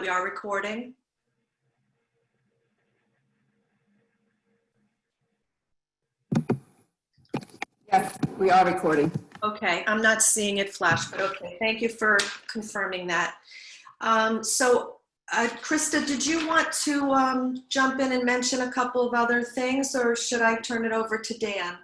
We are recording. Yes, we are recording. Okay, I'm not seeing it flash, but okay, thank you for confirming that. Krista, did you want to jump in and mention a couple of other things, or should I turn it over to Dan?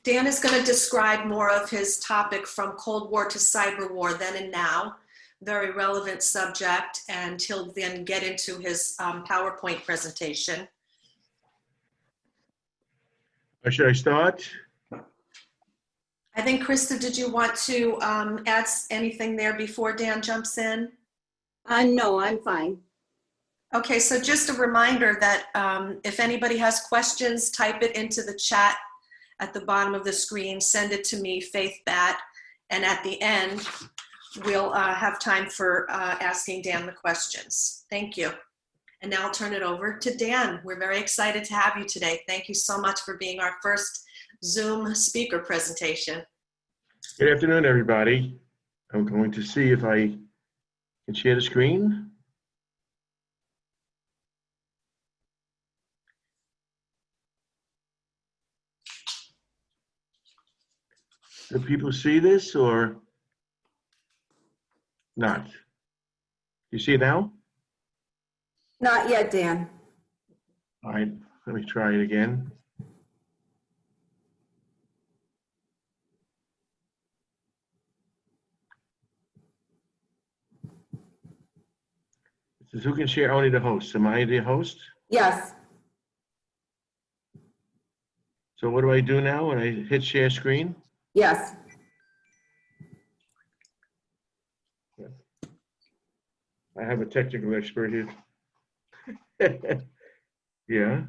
Dan is going to describe more of his topic from Cold War to Cyber War, then and now. Very relevant subject, and he'll then get into his PowerPoint presentation. Should I start? I think, Krista, did you want to add anything there before Dan jumps in? No, I'm fine. Okay, so just a reminder that if anybody has questions, type it into the chat at the bottom of the screen, send it to me, Faith Bat, and at the end, we'll have time for asking Dan the questions. Thank you. And now I'll turn it over to Dan. We're very excited to have you today. Thank you so much for being our first Zoom speaker presentation. Good afternoon, everybody. I'm going to see if I can share the screen. Do people see this or not? You see it now? Not yet, Dan. All right, let me try it again. It says, who can share? Only the host. Am I the host? Yes. So what do I do now when I hit share screen? Yes. I have a technical expert here. Yeah.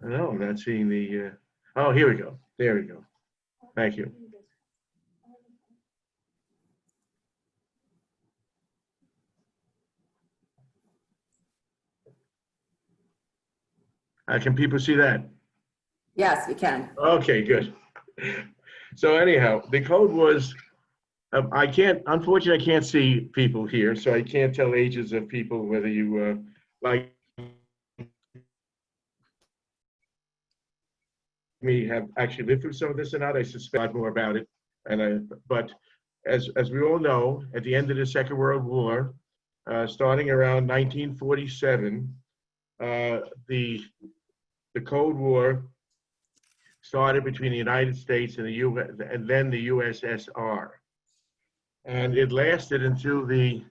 No, I'm not seeing the, oh, here we go. There we go. Thank you. Can people see that? Yes, we can. Okay, good. So anyhow, the code was, I can't, unfortunately, I can't see people here, so I can't tell ages of people whether you like me have actually lived through some of this or not. I suspect more about it. But as we all know, at the end of the Second World War, starting around 1947, the Cold War started between the United States and the US, and then the USSR. And it lasted until the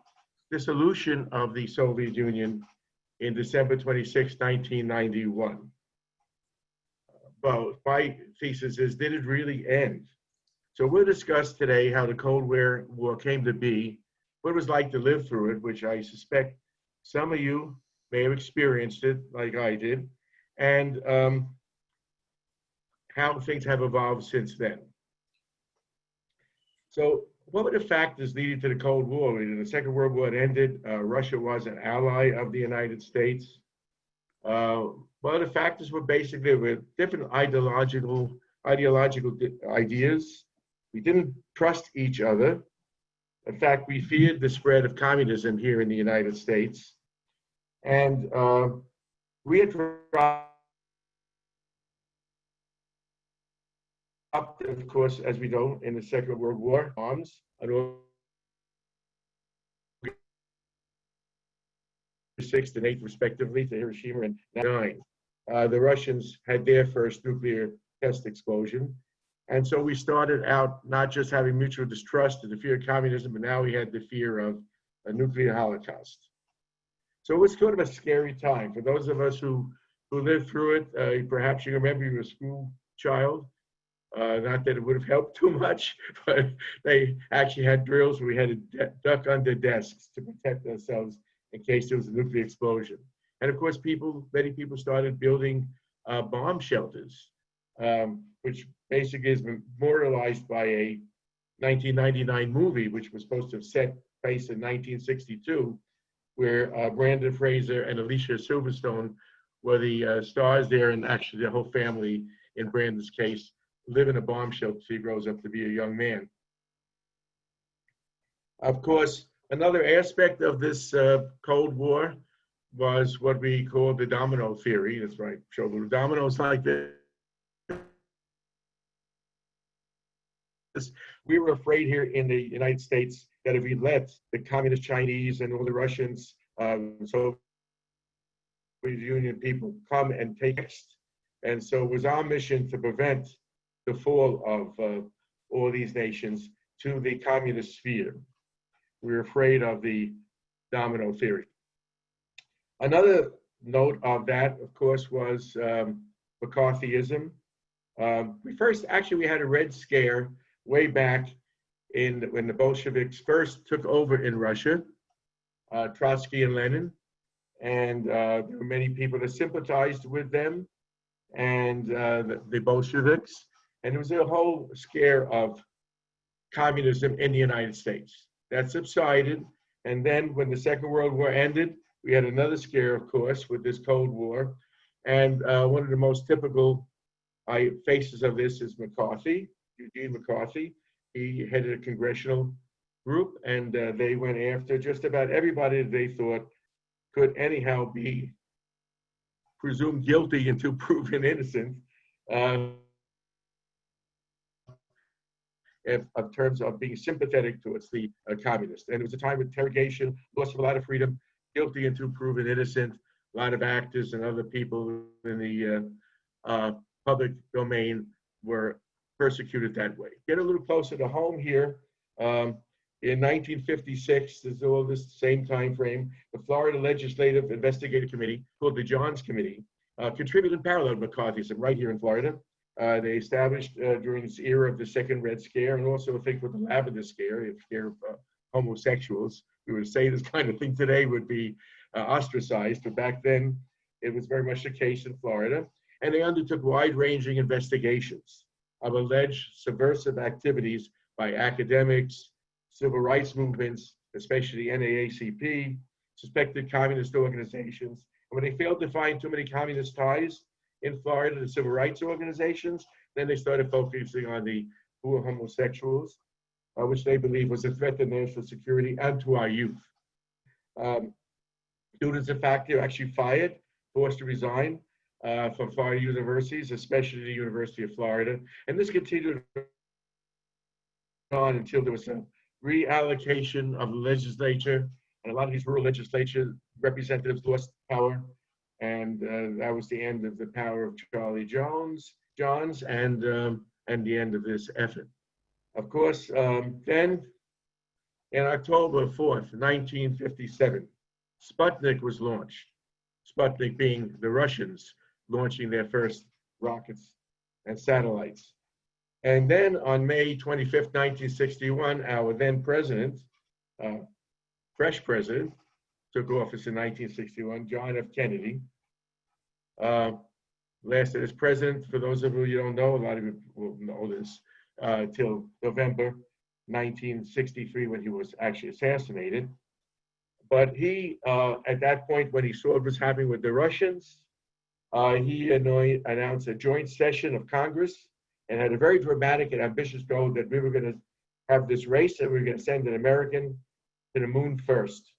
dissolution of the Soviet Union in December 26, 1991. Well, my thesis is, did it really end? So we'll discuss today how the Cold War came to be, what it was like to live through it, which I suspect some of you may have experienced it like I did, and how things have evolved since then. So what were the factors leading to the Cold War? When the Second World War ended, Russia was an ally of the United States. Well, the factors were basically with different ideological ideas. We didn't trust each other. In fact, we feared the spread of communism here in the United States. And we had dropped, of course, as we know, in the Second World War, bombs on August 6th and 8th, respectively, to Hiroshima and 9. The Russians had their first nuclear test explosion. And so we started out not just having mutual distrust and the fear of communism, but now we had the fear of a nuclear holocaust. So it was sort of a scary time. For those of us who lived through it, perhaps you remember you were a school child. Not that it would have helped too much, but they actually had drills where we had to duck under desks to protect ourselves in case there was a nuclear explosion. And of course, many people started building bomb shelters, which basically is memorialized by a 1999 movie, which was supposed to have set place in 1962, where Brandon Fraser and Alicia Silverstone were the stars there, and actually the whole family, in Brandon's case, live in a bomb shelter till he grows up to be a young man. Of course, another aspect of this Cold War was what we call the domino theory. That's right, show little dominoes like this. We were afraid here in the United States that if we let the communist Chinese and all the Russians, Soviet Union people come and take us. And so it was our mission to prevent the fall of all these nations to the communist sphere. We were afraid of the domino theory. Another note of that, of course, was McCarthyism. We had a Red Scare way back when the Bolsheviks first took over in Russia, Trotsky and Lenin, and there were many people that sympathized with them and the Bolsheviks, and there was a whole scare of communism in the United States. That subsided, and then when the Second World War ended, we had another scare, of course, with this Cold War, and one of the most typical faces of this is McCarthy, Eugene McCarthy. He headed a congressional group, and they went after just about everybody that they thought could anyhow be presumed guilty until proven innocent in terms of being sympathetic towards the communists. And it was a time of interrogation, loss of a lot of freedom, guilty until proven innocent. A lot of actors and other people in the public domain were persecuted that way. Get a little closer to home here. In 1956, this is all this same time frame, the Florida Legislative Investigative Committee, called the Johns Committee, contributed in parallel to McCarthyism right here in Florida. They established during this era of the Second Red Scare, and also I think with the Lavender Scare, the scare of homosexuals. We would say this kind of thing today would be ostracized, but back then it was very much the case in Florida. And they undertook wide-ranging investigations of alleged subversive activities by academics, civil rights movements, especially the NAACP, suspected communist organizations. And when they failed to find too many communist ties in Florida to civil rights organizations, then they started focusing on the poor homosexuals, which they believe was a threat to national security and to our youth. Students, in fact, they were actually fired, forced to resign from Florida universities, especially the University of Florida. And this continued on until there was a reallocation of the legislature, and a lot of these rural legislature representatives lost power, and that was the end of the power of Charlie Johns, and the end of this effort. Of course, then in October 4th, 1957, Sputnik was launched. Sputnik being the Russians launching their first rockets and satellites. And then on May 25th, 1961, our then president, fresh president, took office in 1961, John F. Kennedy, lasted as president, for those of you who don't know, a lot of you will know this, till November 1963 when he was actually assassinated. But he, at that point, when he saw what was happening with the Russians, he announced a joint session of Congress and had a very dramatic and ambitious goal that we were going to have this race and we were going to send an American to the moon first.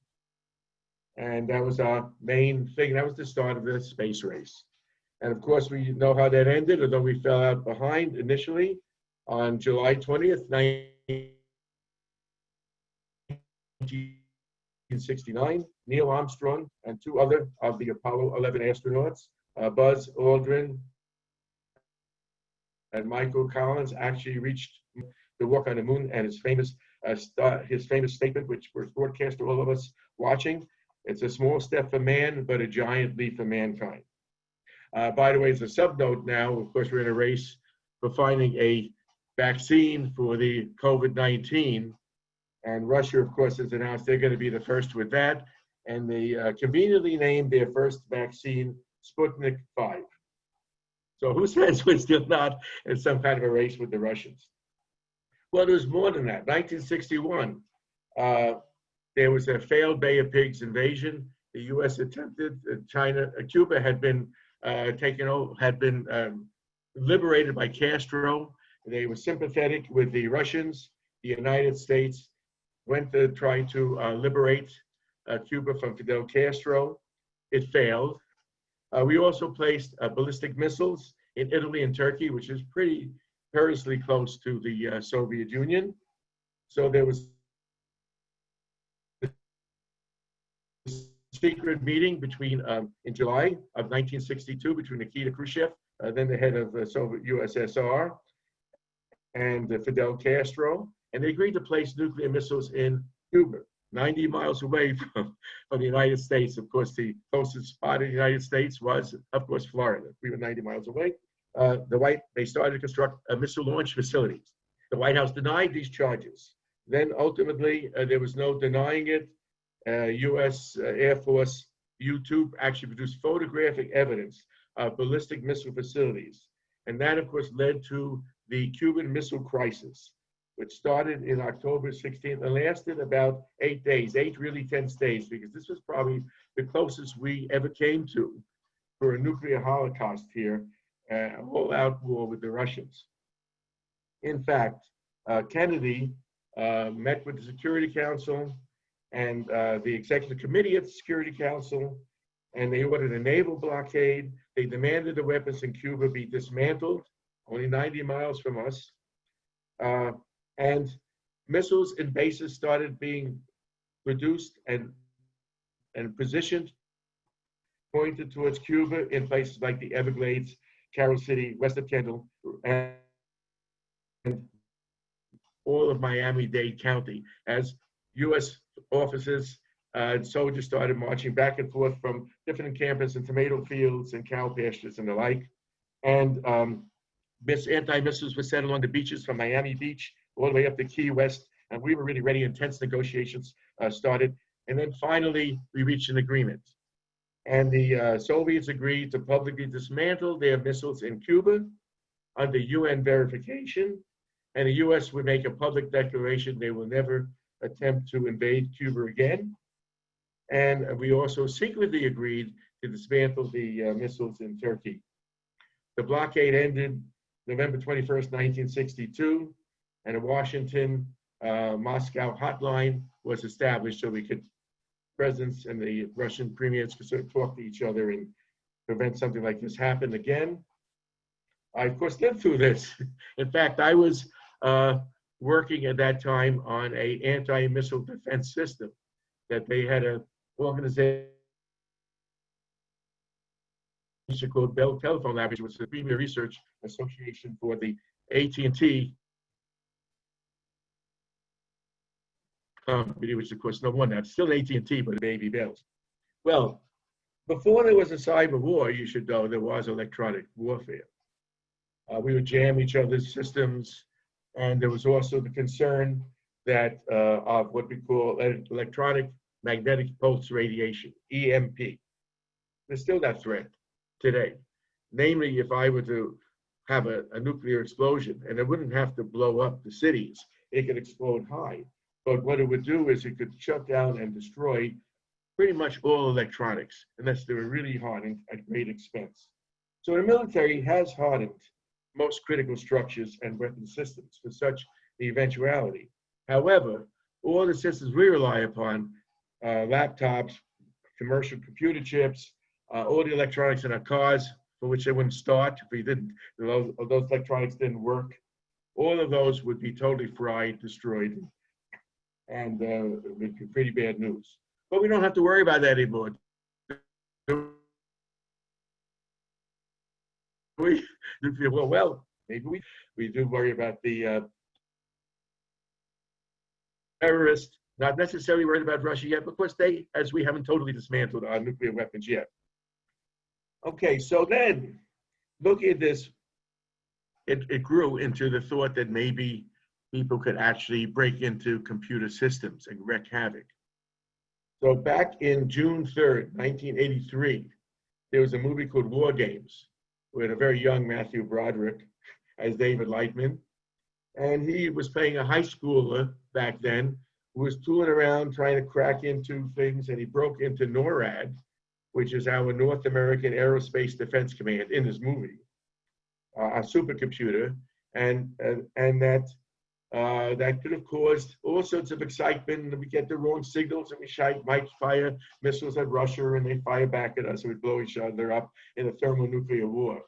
And that was our main thing. That was the start of the space race. And of course, we know how that ended, although we fell out behind initially. On July 20th, 1969, Neil Armstrong and two other of the Apollo 11 astronauts, Buzz Aldrin and Michael Collins, actually reached the walk on the moon, and his famous statement, which was broadcast to all of us watching, it's a small step for man, but a giant leap for mankind. By the way, as a subnote now, of course, we're in a race for finding a vaccine for the COVID-19, and Russia, of course, has announced they're going to be the first with that, and they conveniently named their first vaccine Sputnik 5. So who says we're still not in some kind of a race with the Russians? Well, there was more than that. 1961, there was a failed Bay of Pigs invasion. The U.S. attempted. Cuba had been liberated by Castro. They were sympathetic with the Russians. The United States went to try to liberate Cuba from Fidel Castro. It failed. We also placed ballistic missiles in Italy and Turkey, which is pretty perilously close to the Soviet Union. So there was a secret meeting between, in July of 1962, between Nikita Khrushchev, then the head of the Soviet USSR, and Fidel Castro, and they agreed to place nuclear missiles in Cuba, 90 miles away from the United States. Of course, the closest spot in the United States was, of course, Florida. We were 90 miles away. They started to construct missile launch facilities. The White House denied these charges. Then ultimately, there was no denying it. U.S. Air Force YouTube actually produced photographic evidence of ballistic missile facilities. And that, of course, led to the Cuban Missile Crisis, which started in October 16th and lasted about 8 days, 8 really tense days, because this was probably the closest we ever came to for a nuclear holocaust here, a all-out war with the Russians. In fact, Kennedy met with the Security Council and the Executive Committee at the Security Council, and they ordered a naval blockade. They demanded the weapons in Cuba be dismantled, only 90 miles from us. And missiles and bases started being produced and positioned, pointed towards Cuba in places like the Everglades, Carol City, west of Kendall, and all of Miami-Dade County, as U.S. officers and soldiers started marching back and forth from different encampments and tomato fields and cow pastures and the like. And anti-missiles were set along the beaches from Miami Beach all the way up to Key West, and we were really ready. Intense negotiations started. And then finally, we reached an agreement. And the Soviets agreed to publicly dismantle their missiles in Cuba under UN verification, and the US would make a public declaration they will never attempt to invade Cuba again. And we also secretly agreed to dismantle the missiles in Turkey. The blockade ended November 21st, 1962, and a Washington, Moscow hotline was established so we could, presidents and the Russian premiers could sort of talk to each other and prevent something like this happen again. I, of course, lived through this. In fact, I was working at that time on an anti-missile defense system that they had an organization called Bell Telephone Laboratory, which was the premier research association for the AT&T company, which of course no one that's still AT&T, but baby bells. Well, before there was a cyber war, you should know there was electronic warfare. We would jam each other's systems, and there was also the concern that of what we call electronic magnetic pulse radiation, EMP. There's still that threat today. Namely, if I were to have a nuclear explosion, and it wouldn't have to blow up the cities, it could explode high. But what it would do is it could shut down and destroy pretty much all electronics, unless they were really hardened at great expense. So the military has hardened most critical structures and weapon systems for such the eventuality. However, all the systems we rely upon, laptops, commercial computer chips, all the electronics in our cars, for which they wouldn't start if we didn't, those electronics didn't work, all of those would be totally fried, destroyed, and it would be pretty bad news. But we don't have to worry about that anymore. Well, maybe we do worry about the terrorists, not necessarily worried about Russia yet, but of course they, as we haven't totally dismantled our nuclear weapons yet. Okay, so then, looking at this, it grew into the thought that maybe people could actually break into computer systems and wreak havoc. So back in June 3rd, 1983, there was a movie called War Games with a very young Matthew Broderick as David Lightman. And he was playing a high schooler back then who was tooling around trying to crack into things, and he broke into NORAD, which is our North American Aerospace Defense Command in this movie, a supercomputer, and that that could have caused all sorts of excitement, and we get the wrong signals, and we might fire missiles at Russia, and they fire back at us, and we blow each other up in a thermonuclear war.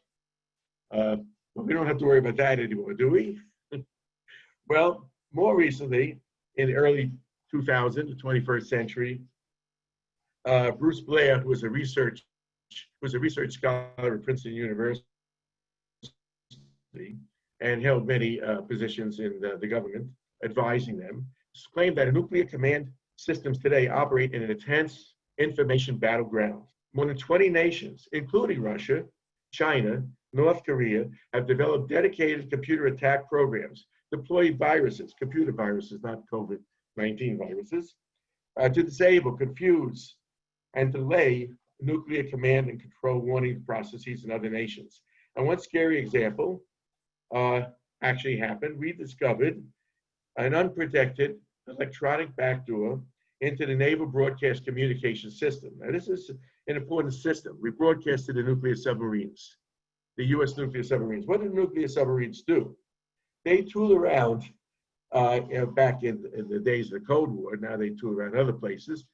But we don't have to worry about that anymore, do we? Well, more recently, in the early 2000s, the 21st century, Bruce Blair, who was a research scholar at Princeton University and held many positions in the government, advising them, claimed that nuclear command systems today operate in an intense information battleground. More than 20 nations, including Russia, China, North Korea, have developed dedicated computer attack programs, deployed viruses, computer viruses, not COVID-19 viruses, to disable, confuse, and delay nuclear command and control warning processes in other nations. And one scary example actually happened. We discovered an unprotected electronic backdoor into the Naval broadcast communication system. Now, this is an important system. We broadcasted the nuclear submarines, the US nuclear submarines. What do nuclear submarines do? They tool around back in the days of the Cold War. Now they tool around other places,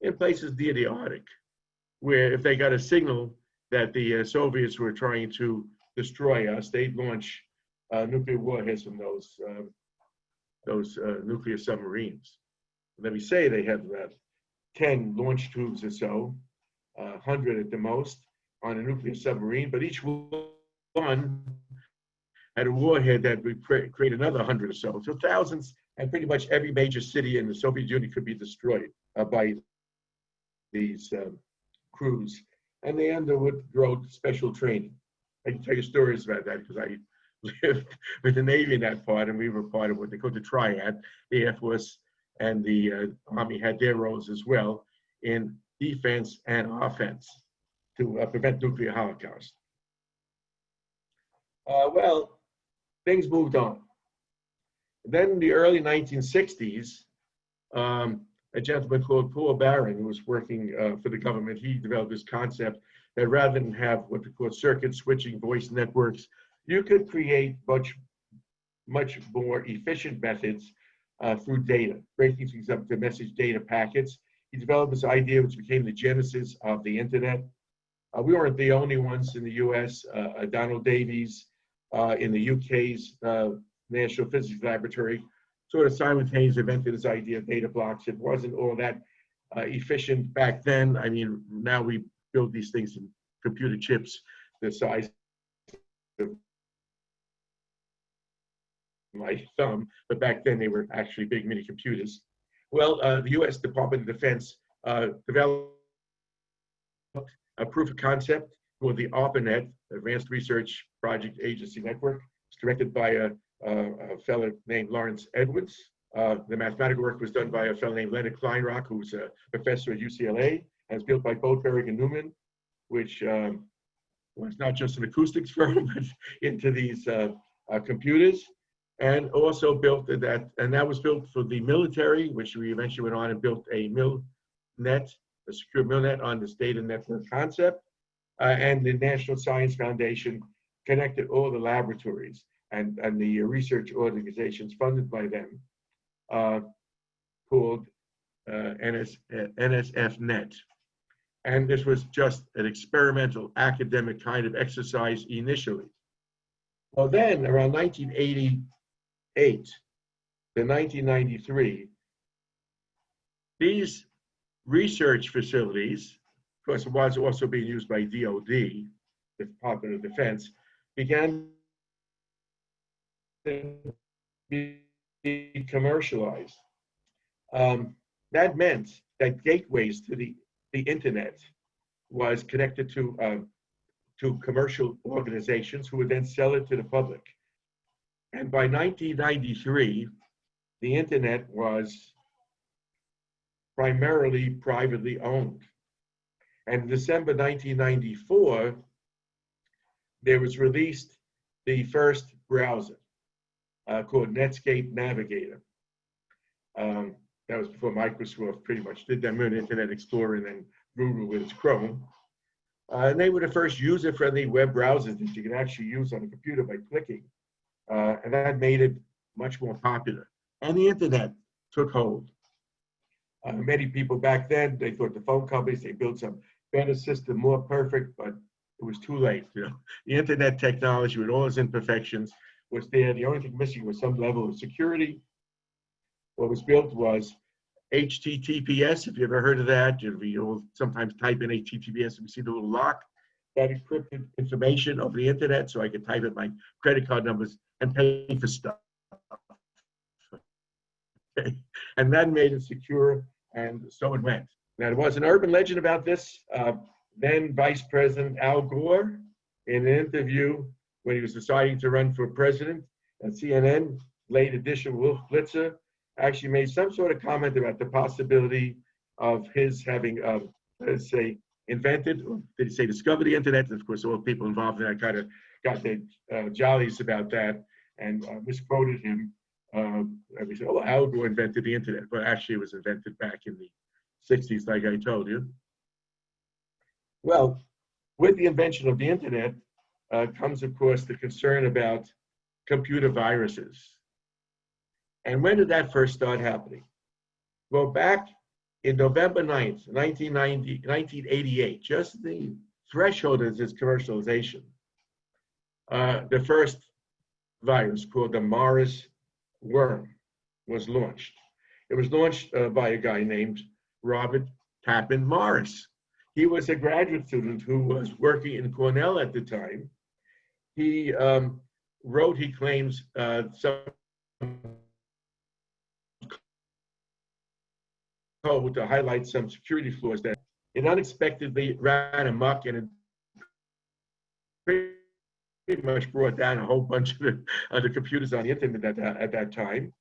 in places near the Arctic, where if they got a signal that the Soviets were trying to destroy us, they'd launch nuclear warheads from those nuclear submarines. Let me say they have about 10 launch tubes or so, 100 at the most, on a nuclear submarine, but each one had a warhead that would create another 100 or so. So thousands, and pretty much every major city in the Soviet Union could be destroyed by these crews. And they undergo special training. I can tell you stories about that because I lived with the Navy in that part, and we were part of what they called the Triad. The Air Force and the Army had their roles as well in defense and offense to prevent nuclear holocaust. Well, things moved on. Then in the early 1960s, a gentleman called Paul Barron, who was working for the government, he developed this concept that rather than have what they call circuit switching voice networks, you could create much more efficient methods through data, breaking things up to message data packets. He developed this idea, which became the genesis of the internet. We weren't the only ones in the US. Donald Davies in the UK's National Physics Laboratory sort of simultaneously invented this idea of data blocks. It wasn't all that efficient back then. I mean, now we build these things in computer chips the size of my thumb, but back then they were actually big mini computers. Well, the US Department of Defense developed a proof of concept called the ARPANET, Advanced Research Project Agency Network. It's directed by a fellow named Lawrence Edwards. The mathematical work was done by a fellow named Leonard Kleinrock, who's a professor at UCLA, and it's built by Boatberg and Newman, which was not just an acoustics firm, but into these computers, and also built that, and that was built for the military, which we eventually went on and built a MILNet, a secure MILNet on this data network concept, and the National Science Foundation connected all the laboratories and the research organizations funded by them, called NSFNet. And this was just an experimental academic kind of exercise initially. Well, then around 1988 to 1993, these research facilities, of course it was also being used by DOD, the Department of Defense, began to be commercialized. That meant that gateways to the internet was connected to commercial organizations who would then sell it to the public. And by 1993, the internet was primarily privately owned. And in December 1994, there was released the first browser called Netscape Navigator. That was before Microsoft pretty much did them in Internet Explorer and then Google with its Chrome. And they were the first user-friendly web browsers that you could actually use on a computer by clicking. And that made it much more popular. And the internet took hold. Many people back then, they thought the phone companies, they built some better system, more perfect, but it was too late. The internet technology with all its imperfections was there. The only thing missing was some level of security. What was built was HTTPS, if you ever heard of that. You'll sometimes type in HTTPS and you see the little lock. That encrypted information over the internet, so I could type in my credit card numbers and pay for stuff. Okay. And that made it secure, and so it went. Now, there was an urban legend about this. Then Vice President Al Gore, in an interview when he was deciding to run for president at CNN, late edition Wolf Blitzer, actually made some sort of comment about the possibility of his having, let's say, invented, or did he say discovered the internet? And of course, all the people involved in that kind of got their jollies about that and misquoted him. We said, oh, Al Gore invented the internet, but actually it was invented back in the 60s, like I told you. Well, with the invention of the internet comes, of course, the concern about computer viruses. And when did that first start happening? Well, back in November 9th, 1988, just the threshold of this commercialization, the first virus called the Morris worm was launched. It was launched by a guy named Robert Tappan Morris. He was a graduate student who was working in Cornell at the time. He wrote, he claims, some code to highlight some security flaws that it unexpectedly ran amok, and it pretty much brought down a whole bunch of the computers on the internet at that time.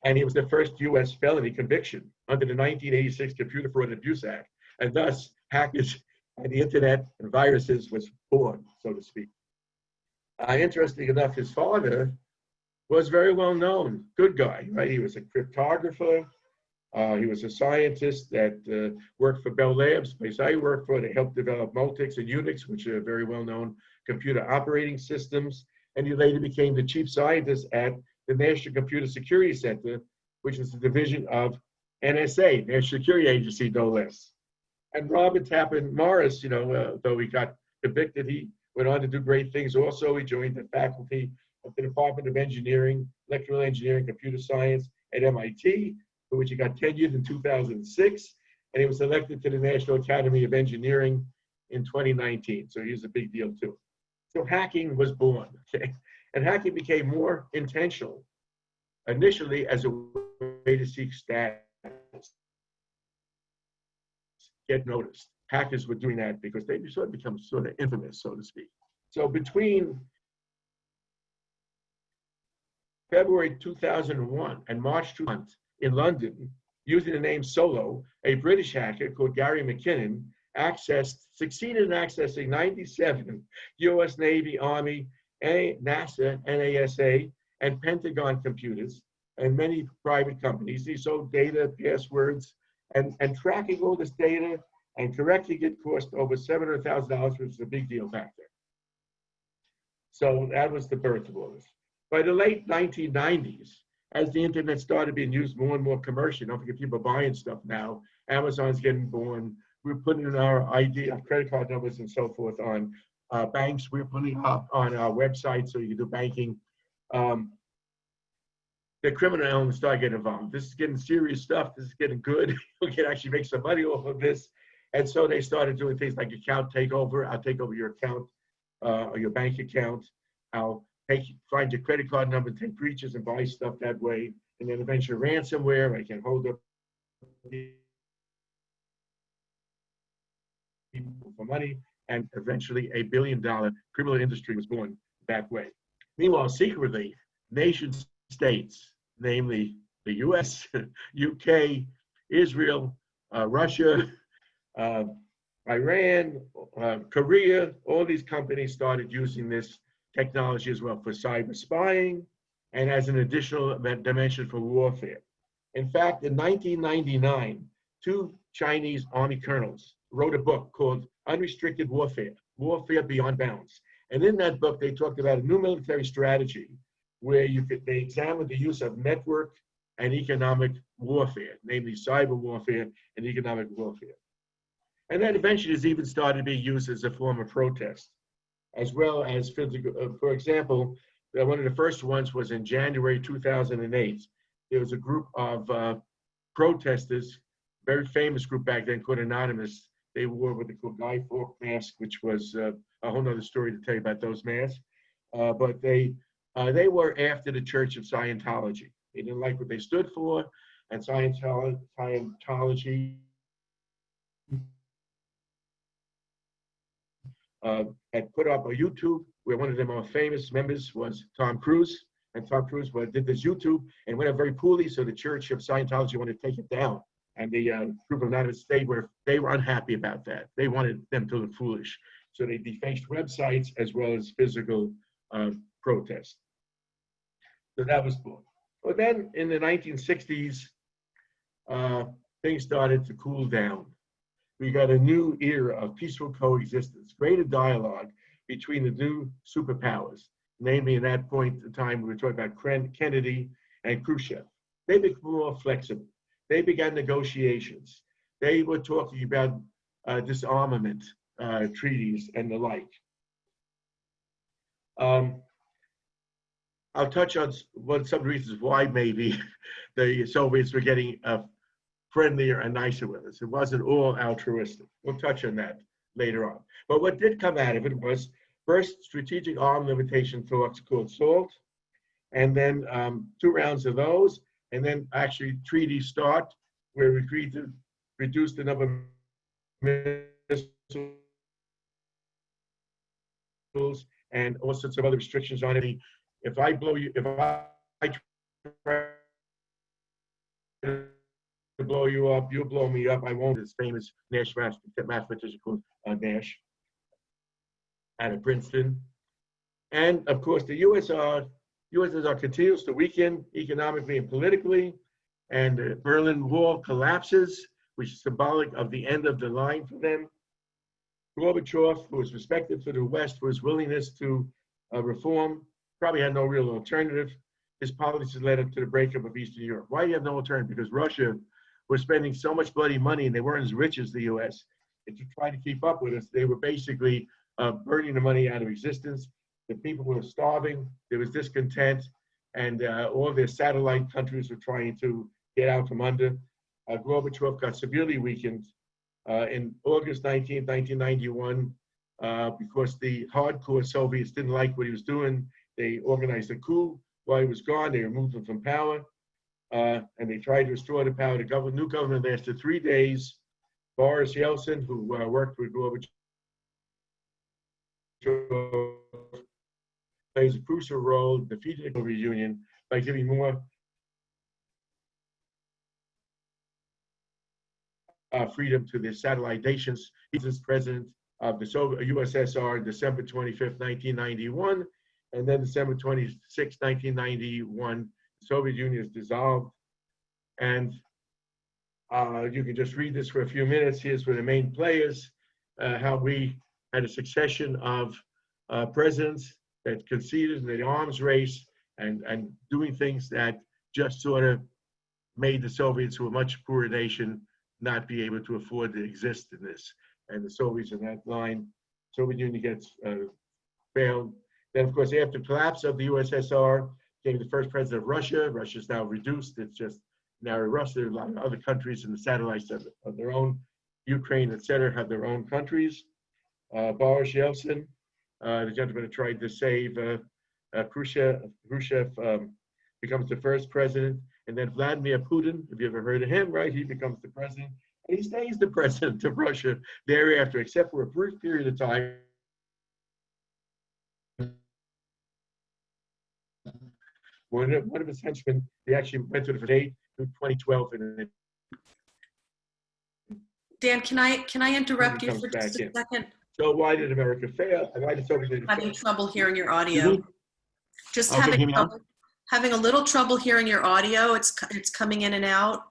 And it was the first U.S. felony conviction under the 1986 Computer Fraud and Abuse Act. And thus, hackers and the internet and viruses was born, so to speak. Interesting enough, his father was very well known, good guy, right? He was a cryptographer. He was a scientist that worked for Bell Labs, the place I worked for. They helped develop Multics and Unix, which are very well-known computer operating systems. And he later became the chief scientist at the National Computer Security Center, which is a division of NSA, National Security Agency, no less. And Robert Tappan Morris, though he got convicted, he went on to do great things. Also, he joined the faculty of the Department of Engineering, Electrical Engineering, Computer Science at MIT, for which he got tenured in 2006. And he was elected to the National Academy of Engineering in 2019. So he was a big deal too. So hacking was born, okay? And hacking became more intentional, initially as a way to seek status, get noticed. Hackers were doing that because they sort of become sort of infamous, so to speak. So between February 2001 and March 2000 in London, using the name Solo, a British hacker called Gary McKinnon succeeded in accessing 97 US Navy, Army, NASA, NASA, and Pentagon computers, and many private companies. He sold data, passwords, and tracking all this data and correcting it cost over $700,000, which is a big deal back then. So that was the birth of all this. By the late 1990s, as the internet started being used more and more commercially, don't forget people buying stuff now, Amazon's getting born, we're putting in our ID, our credit card numbers and so forth on banks, we're putting up on our website so you can do banking. The criminal elements start getting involved. This is getting serious stuff. This is getting good. You can actually make some money off of this. And so they started doing things like account takeover. I'll take over your account or your bank account. I'll find your credit card number, take breaches and buy stuff that way. And then eventually ransomware. I can hold up people for money. And eventually $1 billion criminal industry was born that way. Meanwhile, secretly, nation states, namely the US, UK, Israel, Russia, Iran, Korea, all these companies started using this technology as well for cyber spying and as an additional dimension for warfare. In fact, in 1999, 2 Chinese army colonels wrote a book called Unrestricted Warfare, Warfare Beyond Bounds. And in that book, they talked about a new military strategy where they examined the use of network and economic warfare, namely cyber warfare and economic warfare. And then eventually it's even started to be used as a form of protest, as well as physical. For example, one of the first ones was in January 2008. There was a group of protesters, very famous group back then called Anonymous. They wore what they call Guy Fawkes mask, which was a whole other story to tell you about those masks. But they were after the Church of Scientology. They didn't like what they stood for, and Scientology had put up a YouTube where one of their most famous members was Tom Cruise, and Tom Cruise did this YouTube and went up very poorly, so the Church of Scientology wanted to take it down. And the group of Anonymous, they were unhappy about that. They wanted them to look foolish. So they defaced websites as well as physical protests. So that was cool. But then in the 1960s, things started to cool down. We got a new era of peaceful coexistence, greater dialogue between the new superpowers. Namely, in that point in time, we were talking about Kennedy and Khrushchev. They became more flexible. They began negotiations. They were talking about disarmament treaties and the like. I'll touch on some reasons why maybe the Soviets were getting friendlier and nicer with us. It wasn't all altruistic. We'll touch on that later on. But what did come out of it was first strategic arm limitation talks called SALT, and then 2 rounds of those, and then actually treaties start where we agreed to reduce the number of missiles and all sorts of other restrictions on it. If I try to blow you up, you'll blow me up. I won't. This famous Nash mathematician called Nash out of Princeton. And of course, the USSR continues to weaken economically and politically, and the Berlin Wall collapses, which is symbolic of the end of the line for them. Gorbachev, who was respected for the West for his willingness to reform, probably had no real alternative. His policies led up to the breakup of Eastern Europe. Why do you have no alternative? Because Russia was spending so much bloody money and they weren't as rich as the US. And to try to keep up with us, they were basically burning the money out of existence. The people were starving, there was discontent, and all their satellite countries were trying to get out from under. Gorbachev got severely weakened in August 19, 1991, because the hardcore Soviets didn't like what he was doing. They organized a coup while he was gone. They removed him from power, and they tried to restore the power. The new government lasted 3 days. Boris Yeltsin, who worked with Gorbachev, plays a crucial role in defeating the Soviet Union by giving more freedom to the satellite nations. He's president of the USSR December 25th, 1991, and then December 26th, 1991, the Soviet Union is dissolved. And you can just read this for a few minutes. Here's where the main players, how we had a succession of presidents that conceded in the arms race and doing things that just sort of made the Soviets, who were a much poorer nation, not be able to afford to exist in this. And the Soviets in that line, Soviet Union gets failed. Then, of course, after the collapse of the USSR, came the first president of Russia. Russia's now reduced. It's just now Russia. A lot of other countries and the satellites of their own. Ukraine, etc., have their own countries. Boris Yeltsin, the gentleman who tried to save Khrushchev, becomes the first president. And then Vladimir Putin, if you ever heard of him, right? He becomes the president. And he stays the president of Russia thereafter, except for a brief period of time. One of his henchmen, he actually went to the date in 2012. And Dan, can I interrupt you for just a second? So why did America fail? And why did Soviet Union fail? Having trouble hearing your audio. Just having a little trouble hearing your audio. It's coming in and out.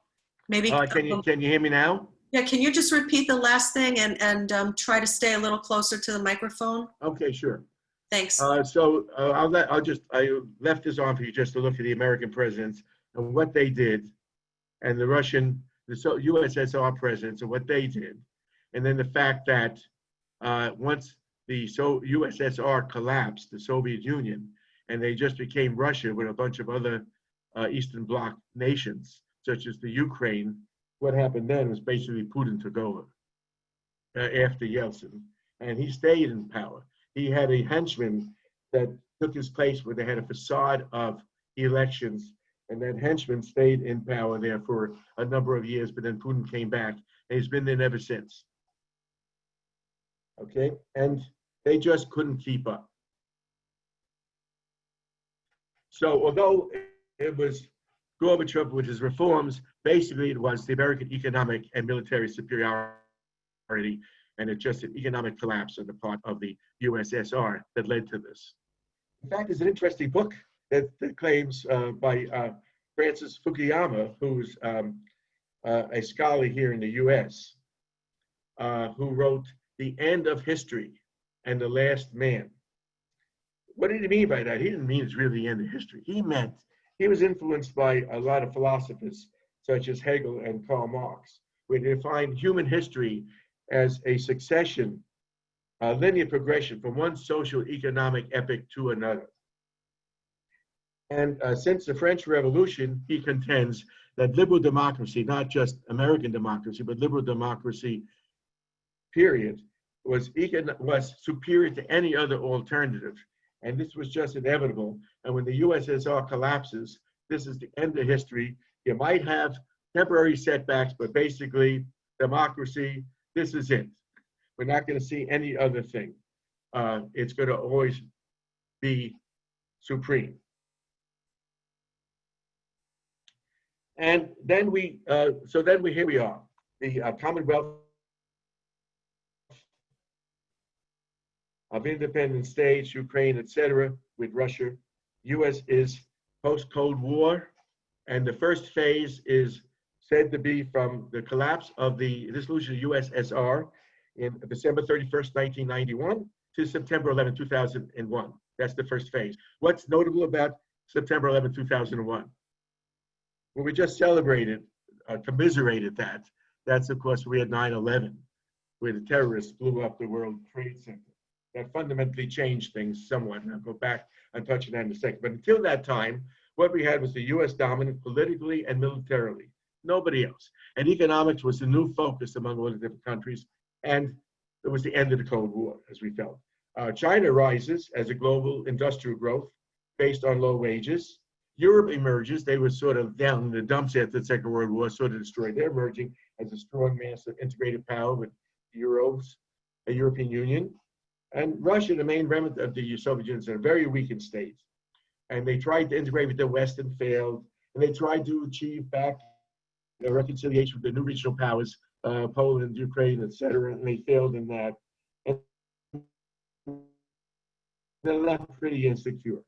Maybe. Can you hear me now? Yeah. Can you just repeat the last thing and try to stay a little closer to the microphone? Okay, sure. Thanks. I left this on for you just to look at the American presidents and what they did, and the USSR presidents and what they did, and then the fact that once the USSR collapsed, the Soviet Union, and they just became Russia with a bunch of other Eastern Bloc nations, such as the Ukraine. What happened then was basically Putin took over after Yeltsin, and he stayed in power. He had a henchman that took his place where they had a facade of elections, and that henchman stayed in power there for a number of years, but then Putin came back, and he's been there ever since. Okay, and they just couldn't keep up. So although it was Gorbachev with his reforms, basically it was the American economic and military superiority, and it's just an economic collapse on the part of the USSR that led to this. In fact, there's an interesting book that claims by Francis Fukuyama, who's a scholar here in the US, who wrote The End of History and the Last Man. What did he mean by that? He didn't mean it's really the end of history. He meant he was influenced by a lot of philosophers such as Hegel and Karl Marx, where they defined human history as a succession, a linear progression from one social economic epoch to another. And since the French Revolution, he contends that liberal democracy, not just American democracy, but liberal democracy, period, was superior to any other alternative. And this was just inevitable. And when the USSR collapses, this is the end of history. You might have temporary setbacks, but basically democracy, this is it. We're not going to see any other thing. It's going to always be supreme. And then here we are, the Commonwealth of independent states, Ukraine, etc., with Russia. US is post-Cold War, and the first phase is said to be from the collapse of the dissolution of USSR in December 31st, 1991 to September 11, 2001. That's the first phase. What's notable about September 11, 2001? Well, we just celebrated, commiserated that. That's, of course, we had 9/11, where the terrorists blew up the World Trade Center. That fundamentally changed things somewhat, and I'll go back and touch on that in a second. But until that time, what we had was the US dominant politically and militarily, nobody else. And economics was the new focus among all the different countries, and it was the end of the Cold War, as we felt. China rises as a global industrial growth based on low wages. Europe emerges. They were sort of down in the dumps after the Second World War, sort of destroyed. They're emerging as a strong, massive, integrated power with euros, a European Union. And Russia, the main remnant of the Soviet Union, is in a very weakened state. And they tried to integrate with the West and failed. And they tried to achieve back a reconciliation with the new regional powers, Poland, Ukraine, etc. And they failed in that. And they're left pretty insecure.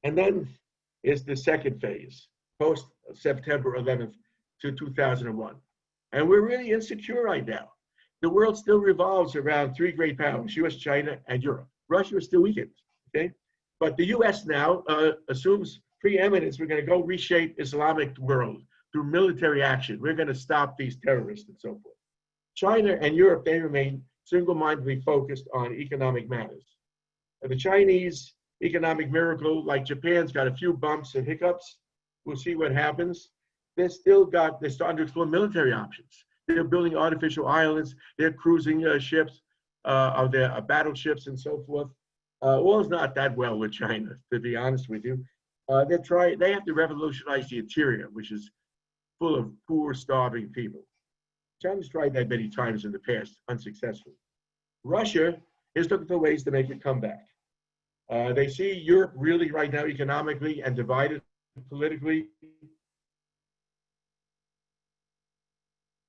And then is the second phase, post September 11th to 2001. And we're really insecure right now. The world still revolves around three great powers, US, China, and Europe. Russia is still weakened, okay? But the US now assumes preeminence. We're going to go reshape Islamic world through military action. We're going to stop these terrorists and so forth. China and Europe, they remain single-mindedly focused on economic matters. The Chinese economic miracle, like Japan's got a few bumps and hiccups. We'll see what happens. They're starting to explore military options. They're building artificial islands. They're cruising ships, their battleships and so forth. All is not that well with China, to be honest with you. They have to revolutionize the interior, which is full of poor, starving people. China's tried that many times in the past, unsuccessfully. Russia is looking for ways to make a comeback. They see Europe really right now economically and divided politically.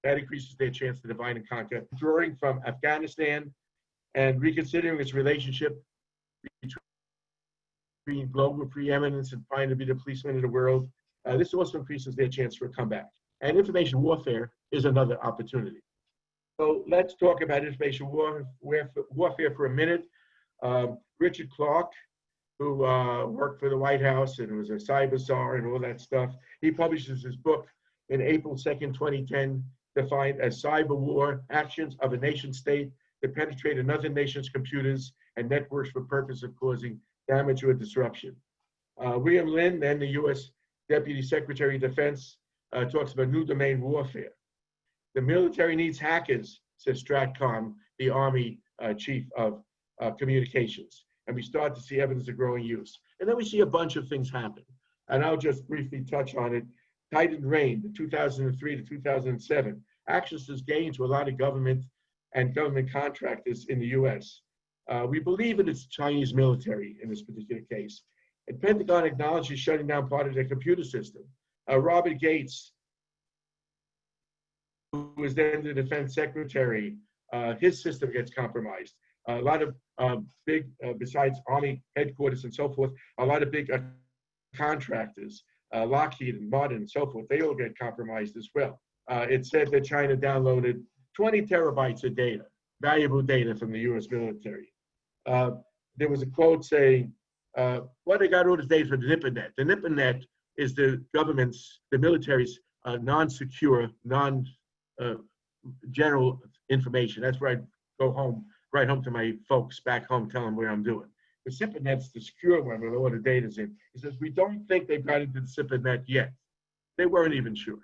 That increases their chance to divide and conquer. Drawing from Afghanistan and reconsidering its relationship between global preeminence and trying to be the policeman of the world. This also increases their chance for a comeback. And information warfare is another opportunity. So let's talk about information warfare for a minute. Richard Clark, who worked for the White House and was a cyber czar and all that stuff, he publishes his book in April 2nd, 2010, defined as cyber war, actions of a nation state to penetrate another nation's computers and networks for purpose of causing damage or disruption. William Lynn, then the U.S. Deputy Secretary of Defense, talks about new domain warfare. The military needs hackers, says Stratcom, the Army chief of communications. And we start to see evidence of growing use. And then we see a bunch of things happen. And I'll just briefly touch on it. Tightened reign, the 2003 to 2007. Access is gained to a lot of government and government contractors in the US. We believe it is Chinese military in this particular case. And Pentagon acknowledges shutting down part of their computer system. Robert Gates, who was then the defense secretary, his system gets compromised. A lot of big, besides Army headquarters and so forth, a lot of big contractors, Lockheed and Martin and so forth, they all get compromised as well. It said that China downloaded 20 terabytes of data, valuable data from the US military. There was a quote saying, well, they got all this data from the NIPANET. The NIPANET is the government's, the military's non-secure, non-general information. That's where I go home, right home to my folks back home, tell them where I'm doing. The SIPRNet's the secure one with all the data's in. He says, we don't think they've got into the SIPRNet yet. They weren't even sure.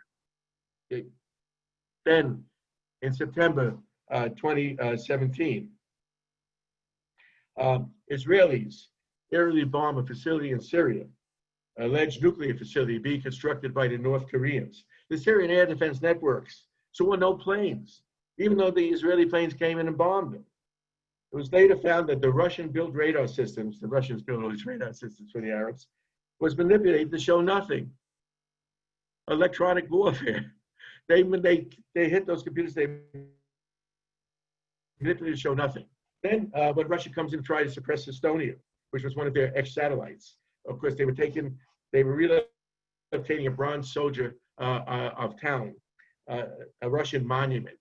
Then, in September 2017, Israelis aerially bomb a facility in Syria, alleged nuclear facility being constructed by the North Koreans. The Syrian air defense networks saw no planes, even though the Israeli planes came in and bombed them. It was later found that the Russian-built radar systems, the Russians built all these radar systems for the Arabs, was manipulated to show nothing. Electronic warfare. When they hit those computers, they manipulated to show nothing. Then when Russia comes in to try to suppress Estonia, which was one of their ex-satellites, of course, they were relocating a bronze soldier of town, a Russian monument.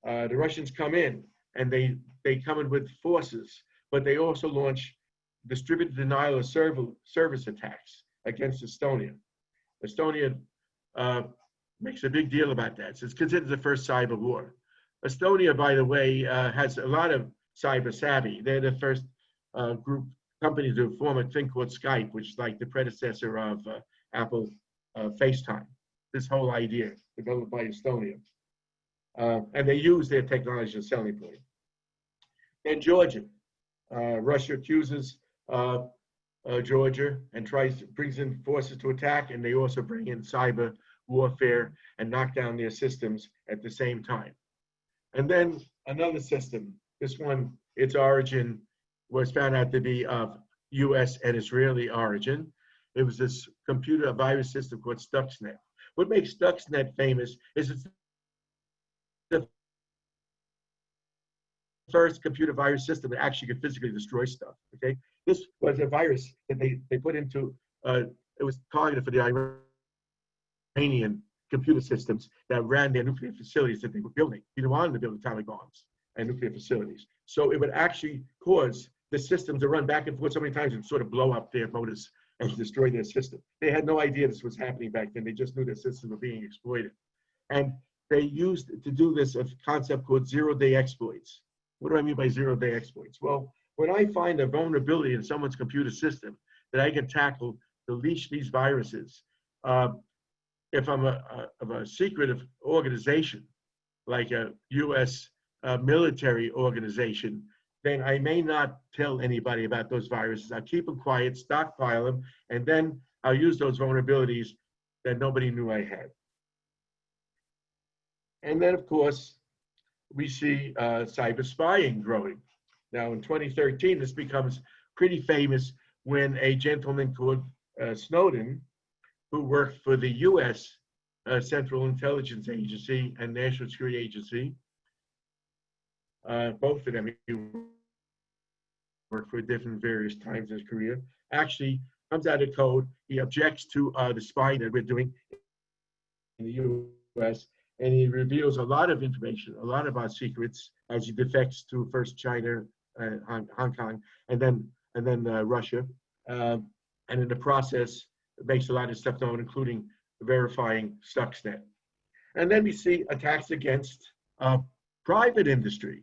The Russians come in and they come in with forces, but they also launch distributed denial of service attacks against Estonia. Estonia makes a big deal about that. So it's considered the first cyber war. Estonia, by the way, has a lot of cyber savvy. They're the first group company to form a thing called Skype, which is like the predecessor of Apple FaceTime. This whole idea developed by Estonia. And they use their technology as a selling point. Then Georgia. Russia accuses Georgia and brings in forces to attack, and they also bring in cyber warfare and knock down their systems at the same time. And then another system, this one, its origin was found out to be of US and Israeli origin. It was this computer virus system called Stuxnet. What makes Stuxnet famous is it's the first computer virus system that actually could physically destroy stuff, okay? This was a virus that they put into, it was targeted for the Iranian computer systems that ran their nuclear facilities that they were building. You didn't want them to build atomic bombs and nuclear facilities. So it would actually cause the system to run back and forth so many times and sort of blow up their motors and destroy their system. They had no idea this was happening back then. They just knew their systems were being exploited. And they used to do this a concept called zero-day exploits. What do I mean by zero-day exploits? Well, when I find a vulnerability in someone's computer system that I can tackle to leash these viruses, if I'm of a secretive organization, like a US military organization, then I may not tell anybody about those viruses. I'll keep them quiet, stockpile them, and then I'll use those vulnerabilities that nobody knew I had. And then, of course, we see cyber spying growing. Now, in 2013, this becomes pretty famous when a gentleman called Snowden, who worked for the US Central Intelligence Agency and National Security Agency, both of them, he worked for different various times in his career, actually comes out of code. He objects to the spying that we're doing in the US, and he reveals a lot of information, a lot of our secrets, as he defects to first China, Hong Kong, and then Russia. And in the process, it makes a lot of stuff known, including verifying Stuxnet. And then we see attacks against private industry.